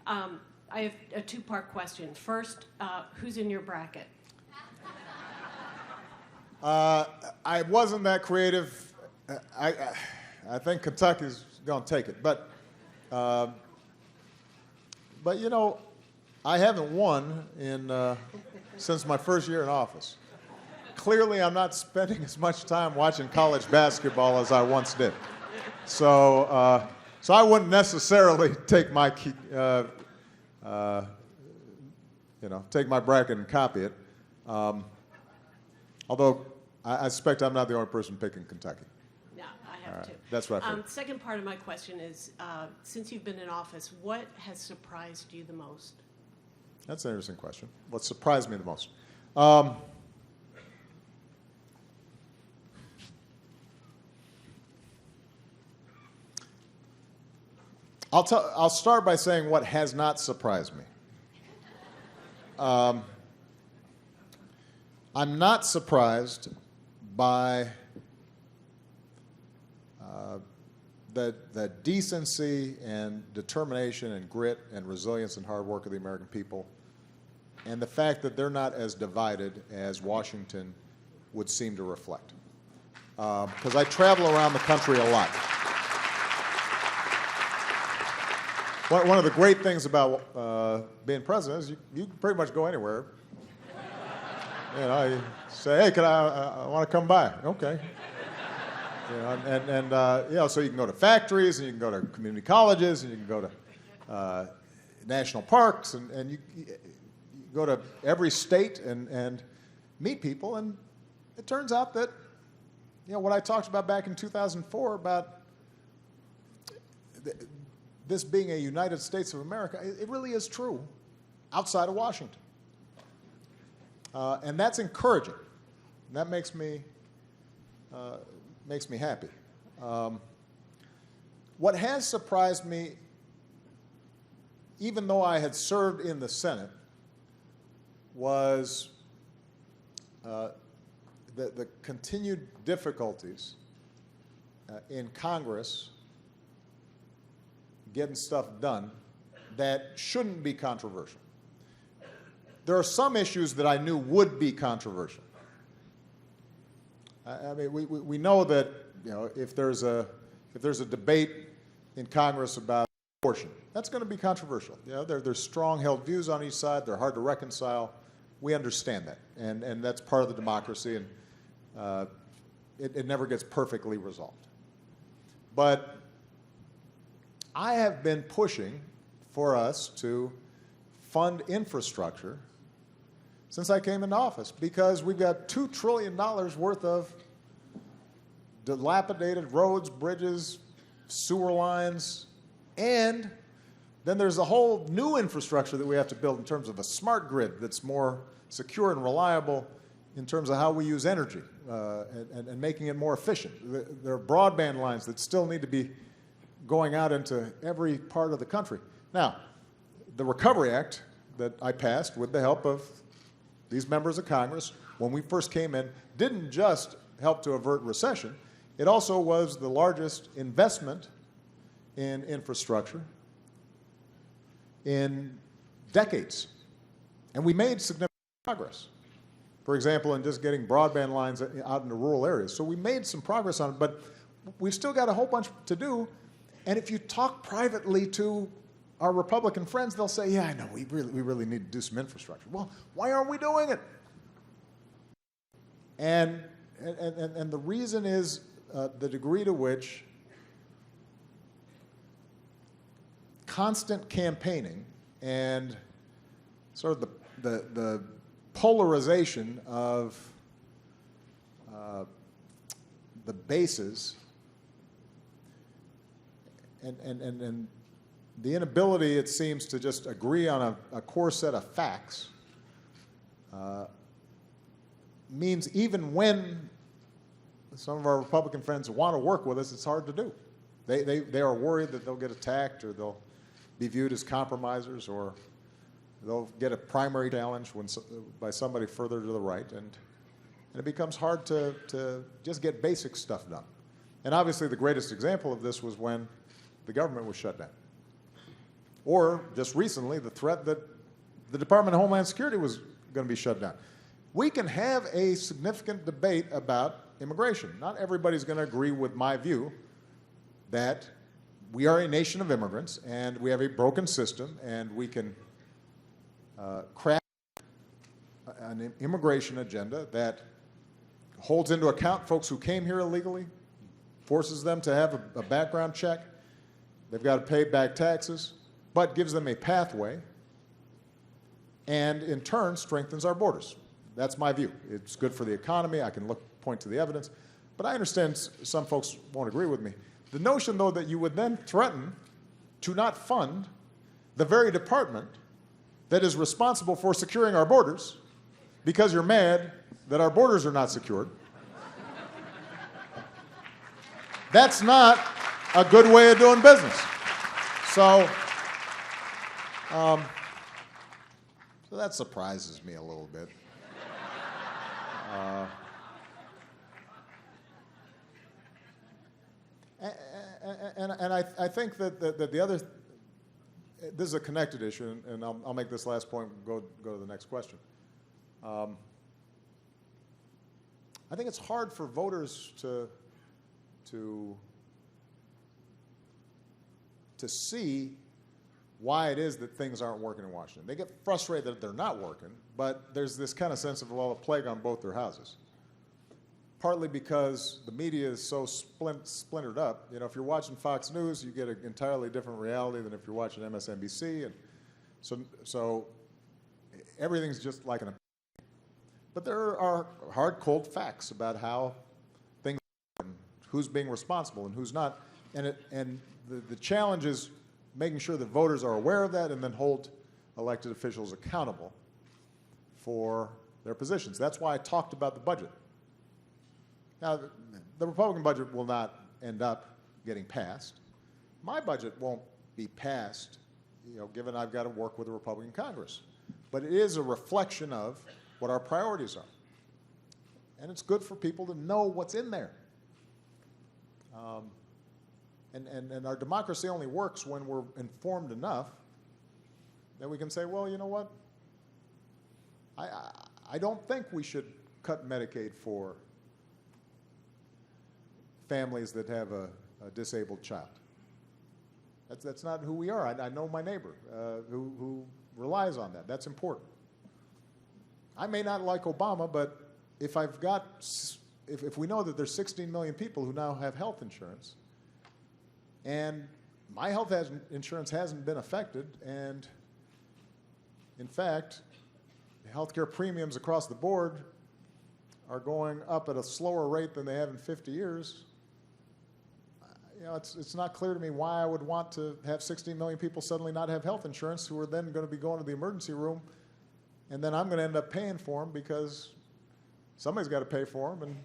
I have a two-part question. First, who's in your bracket? I wasn't that creative. I think Kentucky's going to take it, but you know, I haven't won since my first year in office. Clearly, I'm not spending as much time watching college basketball as I once did. So I wouldn't necessarily take my take my bracket and copy it. Although I suspect I'm not the only person picking Kentucky. No, I have to. That's what I figured. Second part of my question is, since you've been in office, what has surprised you the most? That's an interesting question. What surprised me the most? I'll start by saying what has not surprised me. I'm not surprised by the decency and determination and grit and resilience and hard work of the American people, and the fact that they're not as divided as Washington would seem to reflect. Because I travel around the country a lot. One of the great things about being president is you can pretty much go anywhere. You know, you say, hey, I want to come by. Okay. You know, you know, so you can go to factories, and you can go to community colleges, and you can go to national parks, and you go to every state and meet people. And it turns out that, you know, what I talked about back in 2004 about this being a United States of America, it really is true outside of Washington. And that's encouraging. And that makes me happy. What has surprised me, even though I had served in the Senate, was the continued difficulties in Congress getting stuff done that shouldn't be controversial. There are some issues that I knew would be controversial. I mean, we know that, you know, if there's a debate in Congress about abortion, that's going to be controversial. You know, there's strong held views on each side. They're hard to reconcile. We understand that, and that's part of the democracy, and it never gets perfectly resolved. But I have been pushing for us to fund infrastructure since I came into office, because we've got $2 trillion worth of dilapidated roads, bridges, sewer lines, and then there's a whole new infrastructure that we have to build in terms of a smart grid that's more secure and reliable in terms of how we use energy and making it more efficient. There are broadband lines that still need to be going out into every part of the country. Now, the Recovery Act that I passed with the help of these members of Congress when we first came in didn't just help to avert recession, it also was the largest investment in infrastructure in decades. And we made significant progress. For example, in just getting broadband lines out into rural areas. So we made some progress on it, but we've still got a whole bunch to do. And if you talk privately to our Republican friends, they'll say, yeah, I know, we really need to do some infrastructure. Well, why aren't we doing it? And the reason is the degree to which constant campaigning and sort of the polarization of the bases and the inability, it seems, to just agree on a core set of facts means even when some of our Republican friends want to work with us, it's hard to do. They are worried that they'll get attacked or they'll be viewed as compromisers or they'll get a primary challenge by somebody further to the right, and it becomes hard to just get basic stuff done. And obviously the greatest example of this was when the government was shut down. Or just recently, the threat that the Department of Homeland Security was going to be shut down. We can have a significant debate about immigration. Not everybody's going to agree with my view that we are a nation of immigrants and we have a broken system and we can craft an immigration agenda that holds into account folks who came here illegally, forces them to have a background check, they've got to pay back taxes, but gives them a pathway and in turn strengthens our borders. That's my view. It's good for the economy. I can point to the evidence, but I understand some folks won't agree with me. The notion, though, that you would then threaten to not fund the very department that is responsible for securing our borders because you're mad that our borders are not secured, that's not a good way of doing business. So that surprises me a little bit. And I think that the other, this is a connected issue, and I'll make this last point and go to the next question. I think it's hard for voters to see why it is that things aren't working in Washington. They get frustrated that they're not working, but there's this kind of sense of, well, a plague on both their houses. Partly because the media is so splintered up. You know, if you're watching Fox News, you get an entirely different reality than if you're watching MSNBC, and so everything's just like an. But there are hard, cold facts about how things are and who's being responsible and who's not, and the challenge is making sure that voters are aware of that and then hold elected officials accountable for their positions. That's why I talked about the budget. Now, the Republican budget will not end up getting passed. My budget won't be passed, you know, given I've got to work with the Republican Congress. But it is a reflection of what our priorities are. And it's good for people to know what's in there. And our democracy only works when we're informed enough that we can say, well, you know what? I don't think we should cut Medicaid for families that have a disabled child. That's not who we are. I know my neighbor who relies on that. That's important. I may not like Obama, but if we know that there's 16 million people who now have health insurance, and my health insurance hasn't been affected, and in fact, healthcare premiums across the board are going up at a slower rate than they have in 50 years, you know, it's not clear to me why I would want to have 16 million people suddenly not have health insurance who are then going to be going to the emergency room, and then I'm going to end up paying for them because somebody's got to pay for them, and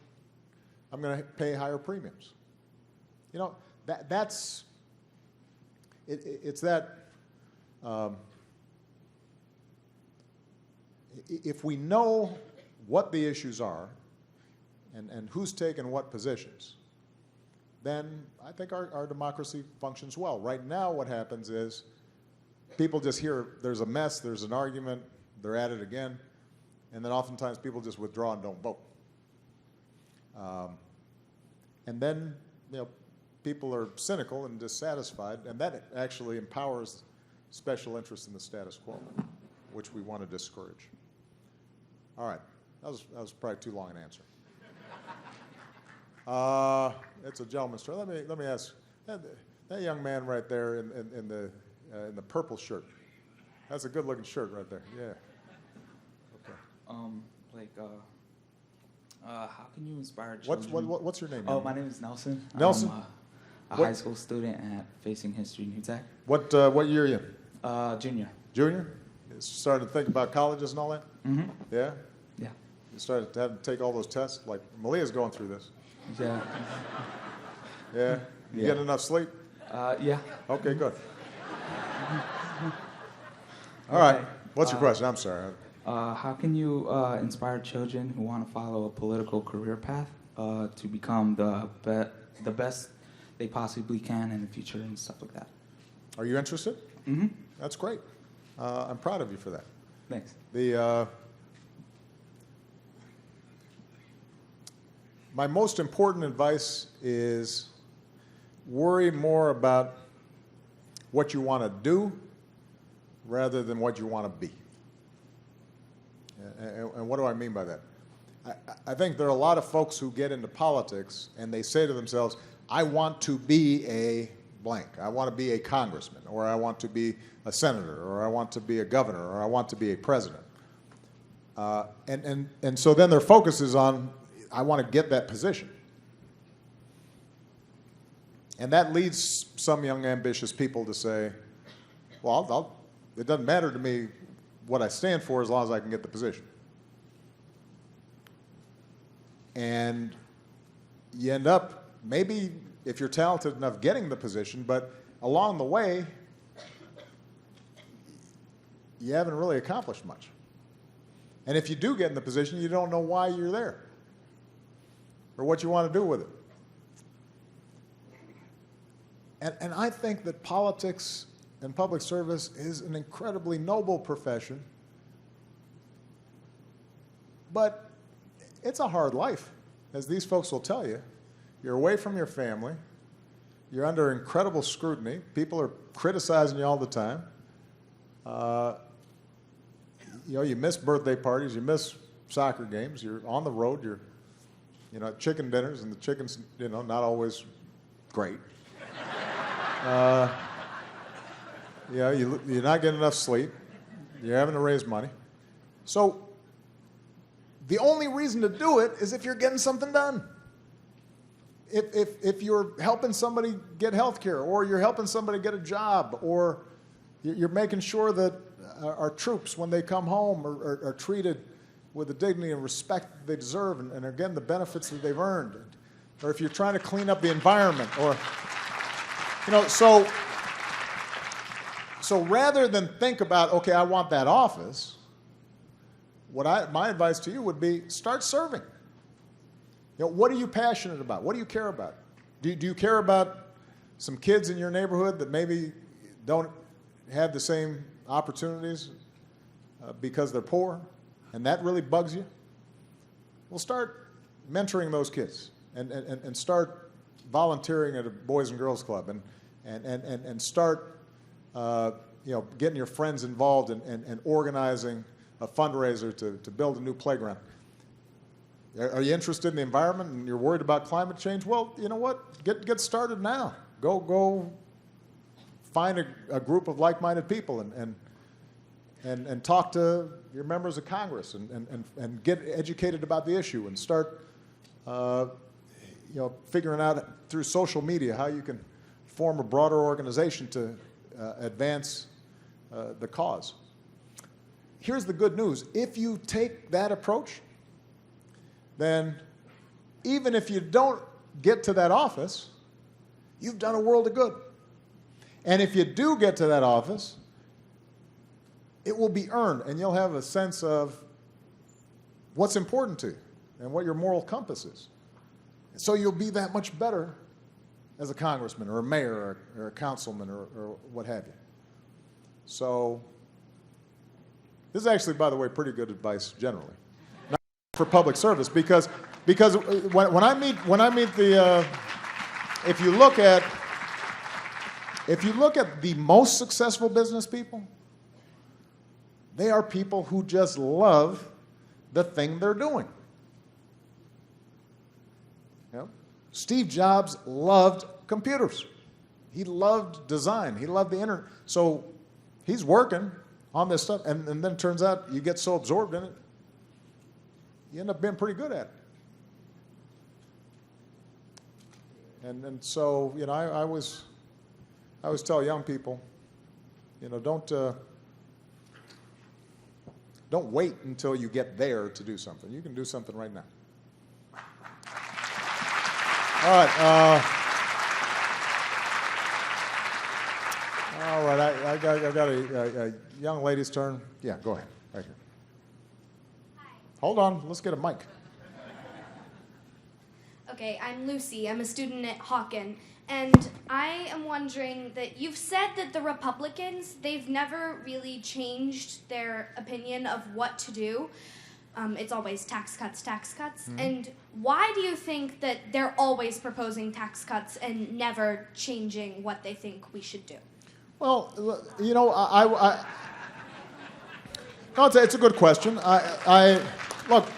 I'm going to pay higher premiums. You know, it's that if we know what the issues are and who's taken what positions, then I think our democracy functions well. Right now what happens is people just hear there's a mess, there's an argument, they're at it again, and then oftentimes people just withdraw and don't vote. And then, you know, people are cynical and dissatisfied, and that actually empowers special interests in the status quo, which we want to discourage. All right, that was probably too long an answer. It's a gentleman's turn. Let me ask that young man right there in the purple shirt. That's a good-looking shirt right there. Yeah. Okay. How can you inspire children? What's your name? Oh, my name is Nelson. Nelson? I'm a high school student at Facing History New Tech. What year are you in? Junior. Junior? You started to think about colleges and all that? Mm-hmm. Yeah? Yeah. You started to have to take all those tests? Like, Malia's going through this. Yeah. Yeah? You Yeah. getting enough sleep? Yeah. Okay, good. All right. Okay. What's your question? I'm sorry. How can you inspire children who want to follow a political career path to become the best they possibly can in the future and stuff like that? Are you interested? Mm-hmm. That's great. I'm proud of you for that. Thanks. My most important advice is worry more about what you want to do rather than what you want to be. And what do I mean by that? I think there are a lot of folks who get into politics and they say to themselves, I want to be a blank. I want to be a congressman, or I want to be a senator, or I want to be a governor, or I want to be a president. And so then their focus is on, I want to get that position. And that leads some young ambitious people to say, well, it doesn't matter to me what I stand for as long as I can get the position. And you end up, maybe if you're talented enough, getting the position, but along the way, you haven't really accomplished much. And if you do get in the position, you don't know why you're there or what you want to do with it. And I think that politics and public service is an incredibly noble profession, but it's a hard life, as these folks will tell you. You're away from your family. You're under incredible scrutiny. People are criticizing you all the time. You miss birthday parties. You miss soccer games. You're on the road. You're, at chicken dinners, and the chicken's, not always great. You're not getting enough sleep. You're having to raise money. So the only reason to do it is if you're getting something done. If you're helping somebody get health care, or you're helping somebody get a job, or you're making sure that our troops, when they come home, are treated with the dignity and respect that they deserve and are getting the benefits that they've earned. Or if you're trying to clean up the environment, or, so rather than think about, okay, I want that office, my advice to you would be start serving. What are you passionate about? What do you care about? Do you care about some kids in your neighborhood that maybe don't have the same opportunities because they're poor, and that really bugs you? Well, start mentoring those kids and start volunteering at a Boys and Girls Club and start getting your friends involved and organizing a fundraiser to build a new playground. Are you interested in the environment and you're worried about climate change? Well, you know what? Get started now. Go find a group of like-minded people and talk to your members of Congress and get educated about the issue and start figuring out through social media how you can form a broader organization to advance the cause. Here's the good news. If you take that approach, then even if you don't get to that office, you've done a world of good. And if you do get to that office, it will be earned, and you'll have a sense of what's important to you and what your moral compass is. So you'll be that much better as a congressman or a mayor or a councilman or what have you. So this is actually, by the way, pretty good advice generally, not for public service, because when I meet the if you look at the most successful business people, they are people who just love the thing they're doing. You know? Steve Jobs loved computers. He loved design. He loved the internet. So he's working on this stuff, and then it turns out you get so absorbed in it, you end up being pretty good at it. And so, you know, I always tell young people, you know, don't wait until you get there to do something. You can do something right now. All right. All right. I got a young lady's turn. Yeah, go ahead. Right here. Hi. Hold on. Let's get a mic. Okay, I'm Lucy. I'm a student at Hawken. And I am wondering that you've said that the Republicans, they've never really changed their opinion of what to do. It's always tax cuts, tax cuts. Mm-hmm. And why do you think that they're always proposing tax cuts and never changing what they think we should do? Well, you know, no, it's a good question. Look,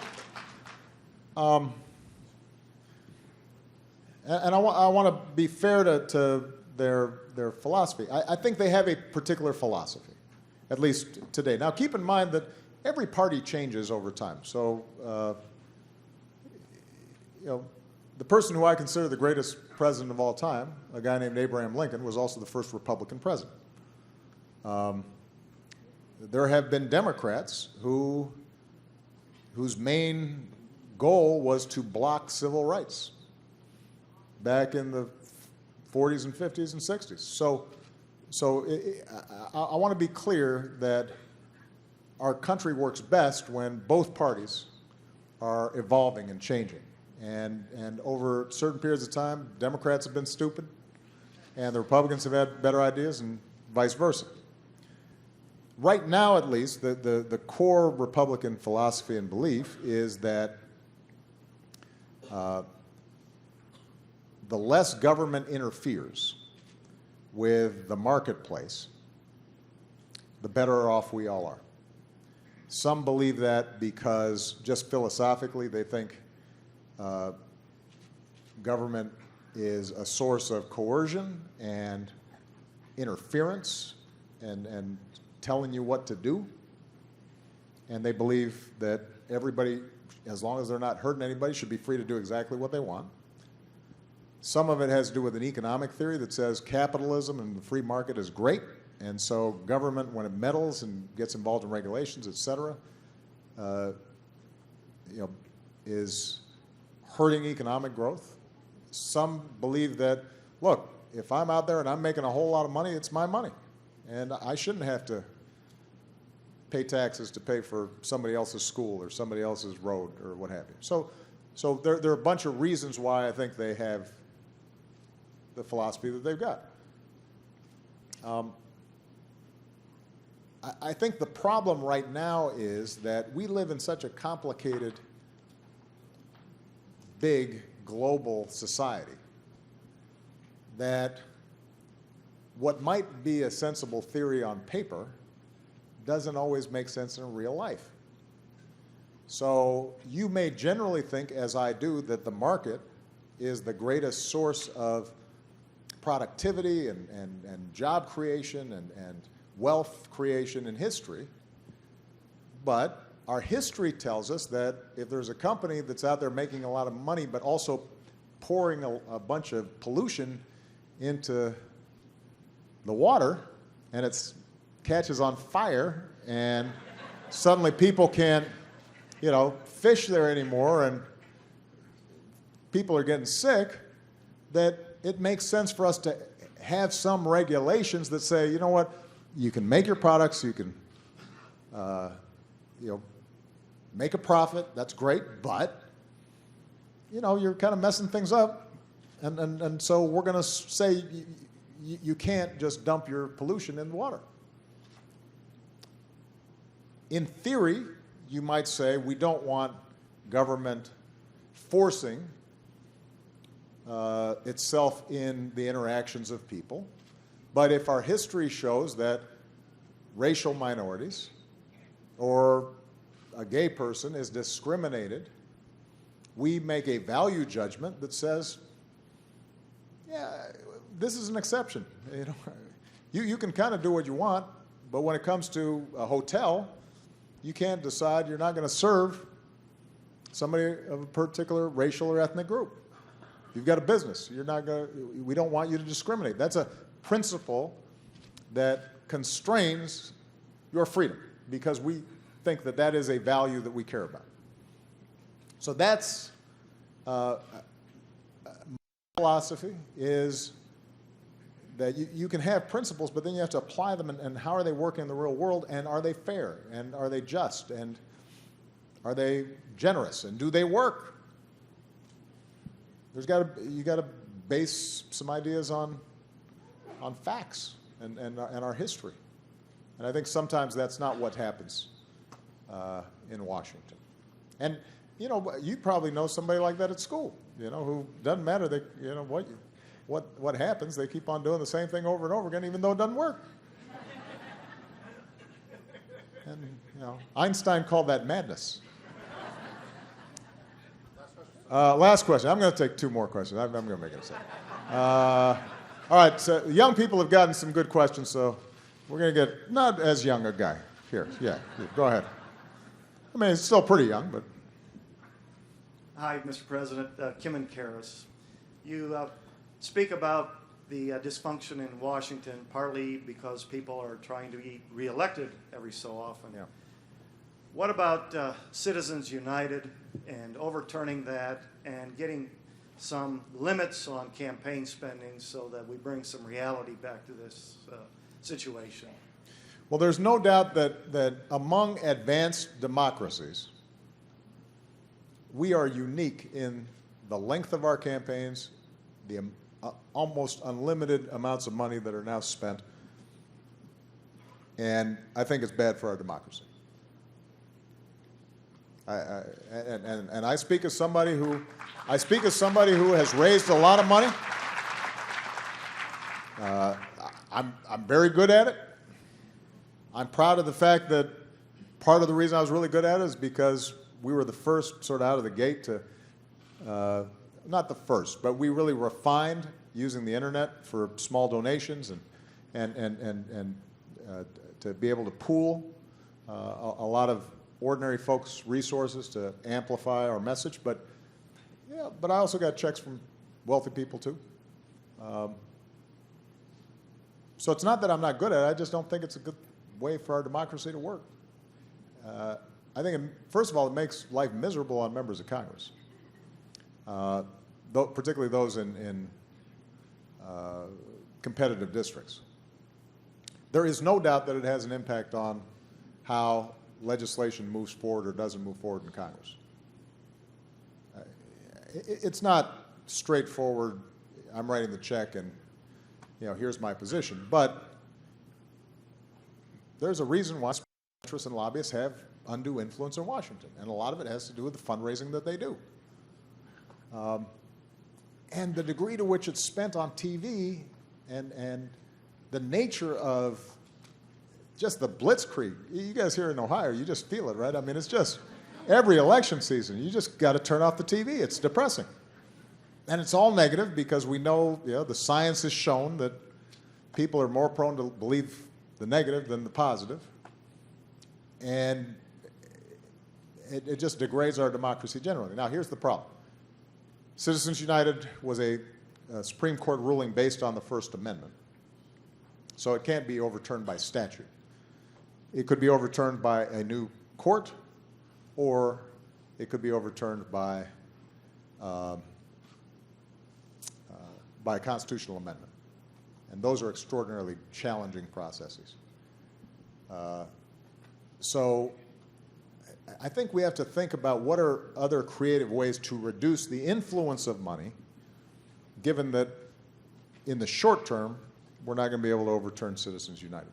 and I want to be fair to their philosophy. I think they have a particular philosophy, at least today. Now, keep in mind that every party changes over time. So, you know, the person who I consider the greatest president of all time, a guy named Abraham Lincoln, was also the first Republican president. There have been Democrats whose main goal was to block civil rights back in the 40s and 50s and 60s. So I want to be clear that our country works best when both parties are evolving and changing. And over certain periods of time, Democrats have been stupid, and the Republicans have had better ideas, and vice versa. Right now, at least, the core Republican philosophy and belief is that the less government interferes with the marketplace, the better off we all are. Some believe that because, just philosophically, they think government is a source of coercion and interference and telling you what to do. And they believe that everybody, as long as they're not hurting anybody, should be free to do exactly what they want. Some of it has to do with an economic theory that says capitalism and the free market is great, and so government, when it meddles and gets involved in regulations, et cetera, is hurting economic growth. Some believe that, look, if I'm out there and I'm making a whole lot of money, it's my money, and I shouldn't have to pay taxes to pay for somebody else's school or somebody else's road or what have you. So there are a bunch of reasons why I think they have the philosophy that they've got. I think the problem right now is that we live in such a complicated, big, global society that what might be a sensible theory on paper doesn't always make sense in real life. So you may generally think, as I do, that the market is the greatest source of productivity and job creation and wealth creation in history. But our history tells us that if there's a company that's out there making a lot of money but also pouring a bunch of pollution into the water, and it catches on fire, and suddenly people can't, fish there anymore, and people are getting sick, that it makes sense for us to have some regulations that say, you know what, you can make your products, you can, make a profit, that's great, but you're kind of messing things up, and so we're going to say you can't just dump your pollution in the water. In theory, you might say we don't want government forcing itself in the interactions of people, but if our history shows that racial minorities or a gay person is discriminated, we make a value judgment that says, yeah, this is an exception. You can kind of do what you want, but when it comes to a hotel, you can't decide you're not going to serve somebody of a particular racial or ethnic group. You've got a business. We don't want you to discriminate. That's a principle that constrains your freedom because we think that that is a value that we care about. So that's my philosophy is that you can have principles, but then you have to apply them, and how are they working in the real world, and are they fair, and are they just, and are they generous, and do they work? You got to base some ideas on facts and our history, and I think sometimes that's not what happens in Washington. And you probably know somebody like that at school, who doesn't matter what happens, they keep on doing the same thing over and over again, even though it doesn't work. And Einstein called that madness. Last question. I'm going to take two more questions. I'm going to make it a second. All right. So young people have gotten some good questions, so we're going to get not as young a guy here. Yeah. Go ahead. I mean, he's still pretty young, but. Hi, Mr. President. Kim and Karis. You speak about the dysfunction in Washington, partly because people are trying to be reelected every so often. Yeah. What about Citizens United and overturning that and getting some limits on campaign spending so that we bring some reality back to this situation? Well, there's no doubt that among advanced democracies, we are unique in the length of our campaigns, the almost unlimited amounts of money that are now spent, and I think it's bad for our democracy. And I speak as somebody who has raised a lot of money. I'm very good at it. I'm proud of the fact that part of the reason I was really good at it is because we were the first sort of out of the gate to, not the first, but we really refined using the internet for small donations and to be able to pool a lot of ordinary folks' resources to amplify our message. But I also got checks from wealthy people too. So it's not that I'm not good at it. I just don't think it's a good way for our democracy to work. I think, first of all, it makes life miserable on members of Congress, particularly those in competitive districts. There is no doubt that it has an impact on how legislation moves forward or doesn't move forward in Congress. It's not straightforward, I'm writing the check and here's my position, but there's a reason why interests and lobbyists have undue influence in Washington, and a lot of it has to do with the fundraising that they do. And the degree to which it's spent on TV and the nature of just the blitzkrieg. You guys here in Ohio, you just feel it, right? I mean, it's just every election season, you just got to turn off the TV. It's depressing. And it's all negative because we know, the science has shown that people are more prone to believe the negative than the positive. And it just degrades our democracy generally. Now, here's the problem. Citizens United was a Supreme Court ruling based on the First Amendment. So it can't be overturned by statute. It could be overturned by a new court, or it could be overturned by a constitutional amendment. And those are extraordinarily challenging processes. So I think we have to think about what are other creative ways to reduce the influence of money, given that in the short term, we're not going to be able to overturn Citizens United.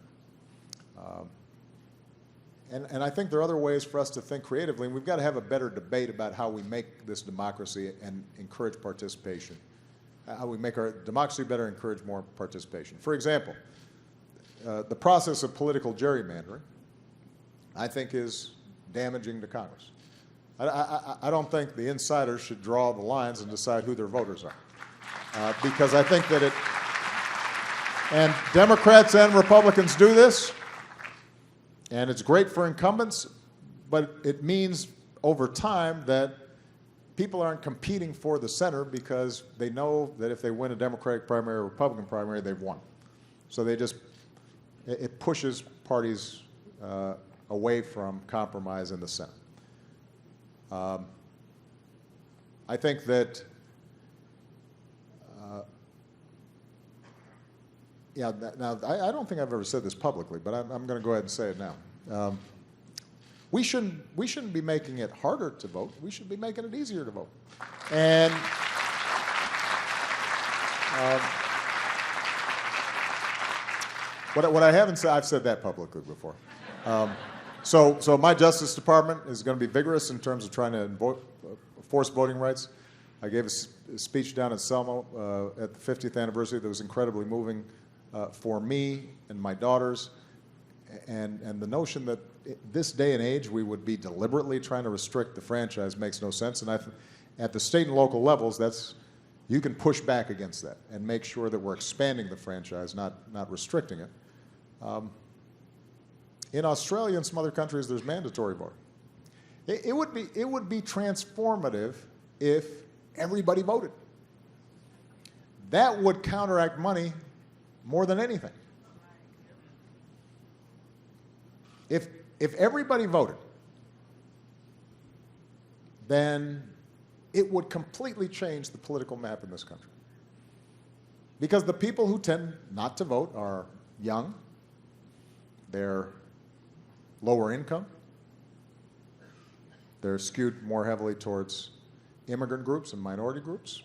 And I think there are other ways for us to think creatively, and we've got to have a better debate about how we make this democracy and encourage participation. How we make our democracy better, encourage more participation. For example, the process of political gerrymandering, I think, is damaging to Congress. I don't think the insiders should draw the lines and decide who their voters are. Because I think that and Democrats and Republicans do this, and it's great for incumbents, but it means over time that people aren't competing for the center because they know that if they win a Democratic primary or Republican primary, they've won. So it pushes parties away from compromise in the center. I think that, now I don't think I've ever said this publicly, but I'm going to go ahead and say it now. We shouldn't be making it harder to vote. We should be making it easier to vote. And what I haven't said, I've said that publicly before. So my Justice Department is going to be vigorous in terms of trying to enforce voting rights. I gave a speech down in Selma at the 50th anniversary that was incredibly moving for me and my daughters. And the notion that this day and age we would be deliberately trying to restrict the franchise makes no sense. And at the state and local levels, you can push back against that and make sure that we're expanding the franchise, not restricting it. In Australia and some other countries, there's mandatory voting. It would be transformative if everybody voted. That would counteract money more than anything. If everybody voted, then it would completely change the political map in this country. Because the people who tend not to vote are young, they're lower income, they're skewed more heavily towards immigrant groups and minority groups.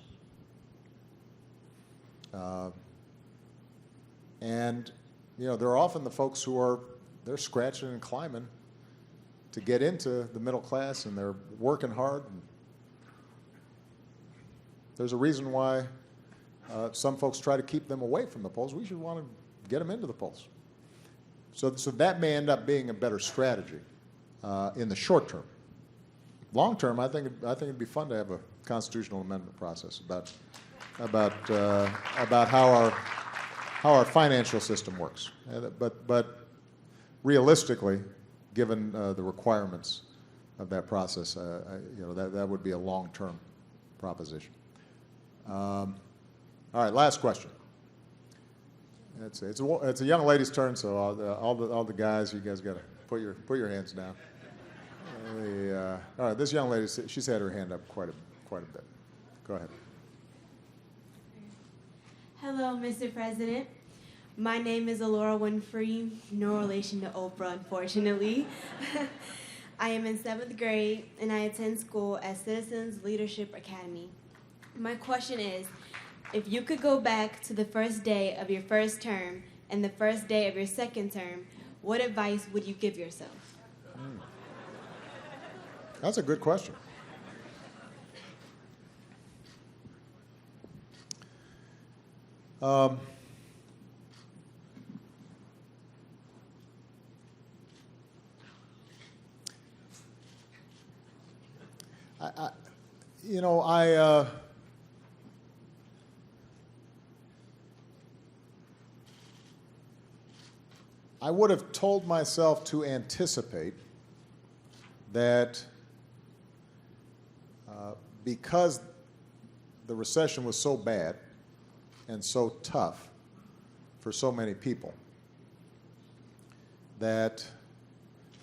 And they're often the folks who they're scratching and climbing to get into the middle class, and they're working hard. And there's a reason why some folks try to keep them away from the polls. We should want to get them into the polls. So that may end up being a better strategy in the short term. Long term, I think it'd be fun to have a constitutional amendment process about how our financial system works. But realistically, given the requirements of that process, that would be a long-term proposition. All right, last question. It's a young lady's turn, so all the guys, you guys got to put your hands down. All right, this young lady, she's had her hand up quite a bit. Go ahead. Hello, Mr. President. My name is Alora Winfrey, no relation to Oprah, unfortunately. I am in 7th grade, and I attend school at Citizens Leadership Academy. My question is, if you could go back to the first day of your first term and the first day of your second term, what advice would you give yourself? That's a good question. I would have told myself to anticipate that because the recession was so bad and so tough for so many people, that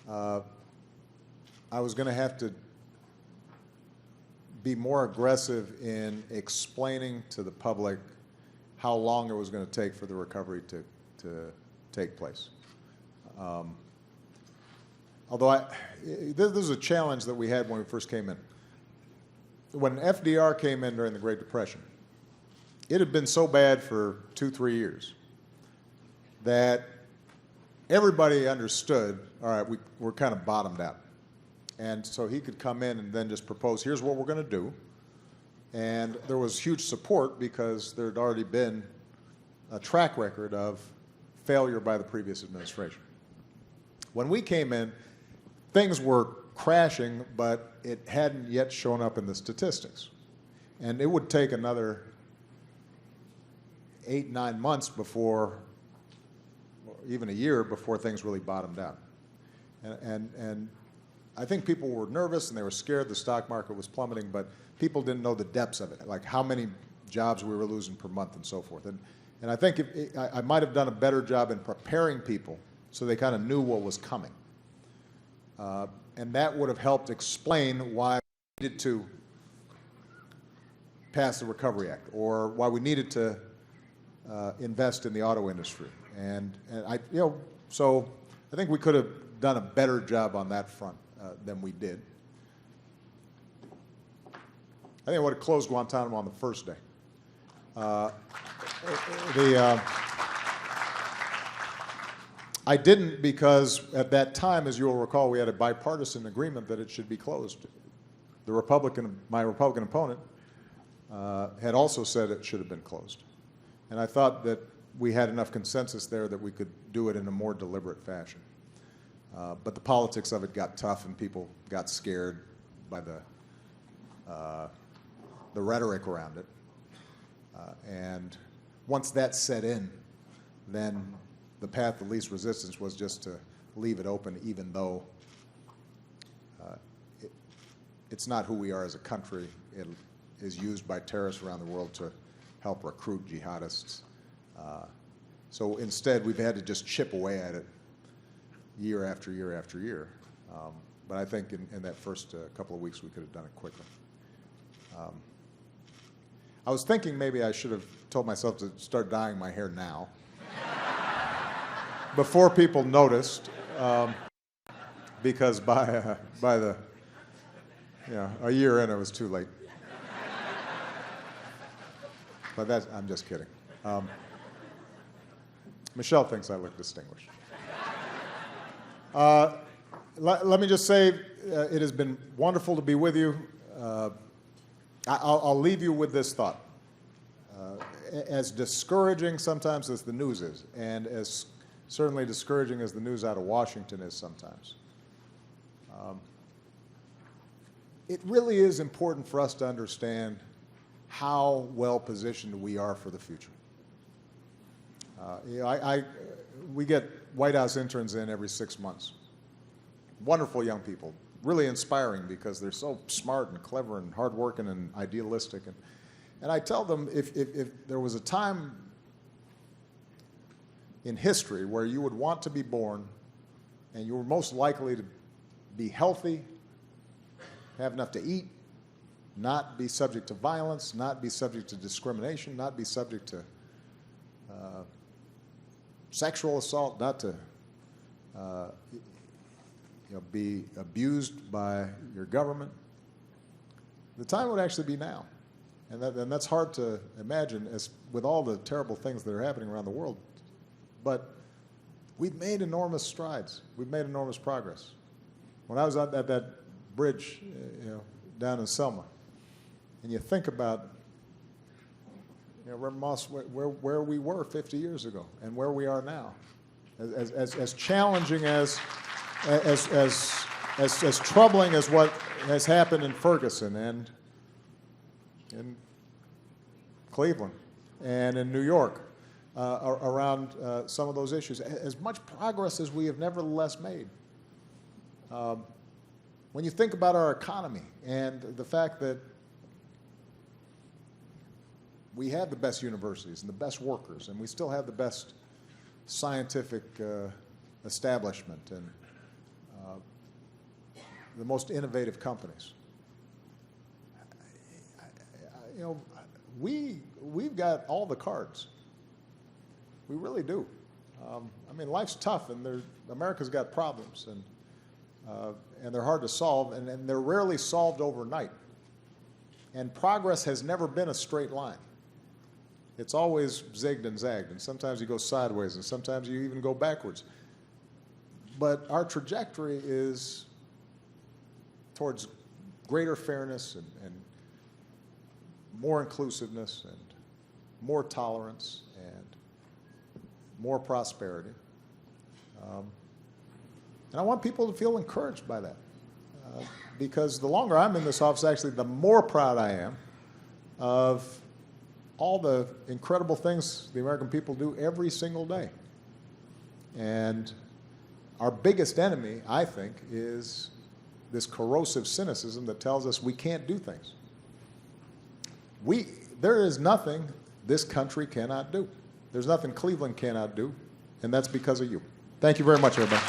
I was going to have to be more aggressive in explaining to the public how long it was going to take for the recovery to take place. although this is a challenge that we had when we first came in. When FDR came in during the Great Depression, it had been so bad for 2-3 years that everybody understood, all right, we're kind of bottomed out. And so he could come in and then just propose, here's what we're going to do. And there was huge support because there had already been a track record of failure by the previous administration. When we came in, things were crashing, but it hadn't yet shown up in the statistics. And it would take another 8-9 months before, or even a year before things really bottomed out. And I think people were nervous and they were scared the stock market was plummeting, but people didn't know the depths of it, like how many jobs we were losing per month and so forth. And I think I might have done a better job in preparing people so they kind of knew what was coming. And that would have helped explain why we needed to pass the Recovery Act or why we needed to invest in the auto industry. And so I think we could have done a better job on that front than we did. I think I would have closed Guantanamo on the first day. I didn't because at that time, as you'll recall, we had a bipartisan agreement that it should be closed. My Republican opponent had also said it should have been closed. And I thought that we had enough consensus there that we could do it in a more deliberate fashion. But the politics of it got tough and people got scared by the rhetoric around it. And once that set in, then the path of least resistance was just to leave it open, even though it's not who we are as a country. It is used by terrorists around the world to help recruit jihadists. So instead, we've had to just chip away at it year after year after year. But I think in that first couple of weeks, we could have done it quickly. I was thinking maybe I should have told myself to start dyeing my hair now before people noticed, because by the a year in, it was too late. But I'm just kidding. Michelle thinks I look distinguished. Let me just say, it has been wonderful to be with you. I'll leave you with this thought. As discouraging sometimes as the news is, and as certainly discouraging as the news out of Washington is sometimes, it really is important for us to understand how well positioned we are for the future. We get White House interns in every 6 months. Wonderful young people, really inspiring because they're so smart and clever and hardworking and idealistic. And I tell them if there was a time in history where you would want to be born and you were most likely to be healthy, have enough to eat, not be subject to violence, not be subject to discrimination, not be subject to sexual assault, not to be abused by your government, the time would actually be now. And that's hard to imagine with all the terrible things that are happening around the world. But we've made enormous strides. We've made enormous progress. When I was at that bridge down in Selma, and you think about where we were 50 years ago and where we are now, as challenging as troubling as what has happened in Ferguson and in Cleveland and in New York around some of those issues, as much progress as we have nevertheless made. When you think about our economy and the fact that we have the best universities and the best workers, and we still have the best scientific establishment and the most innovative companies. We've got all the cards. We really do. Life's tough, and America's got problems, and and they're hard to solve, and they're rarely solved overnight. And progress has never been a straight line. It's always zigged and zagged, and sometimes you go sideways, and sometimes you even go backwards. But our trajectory is towards greater fairness and more inclusiveness and more tolerance and more prosperity. And I want people to feel encouraged by that. Because the longer I'm in this office, actually, the more proud I am of all the incredible things the American people do every single day. And our biggest enemy, I think, is this corrosive cynicism that tells us we can't do things. There is nothing this country cannot do. There's nothing Cleveland cannot do, and that's because of you. Thank you very much, everybody.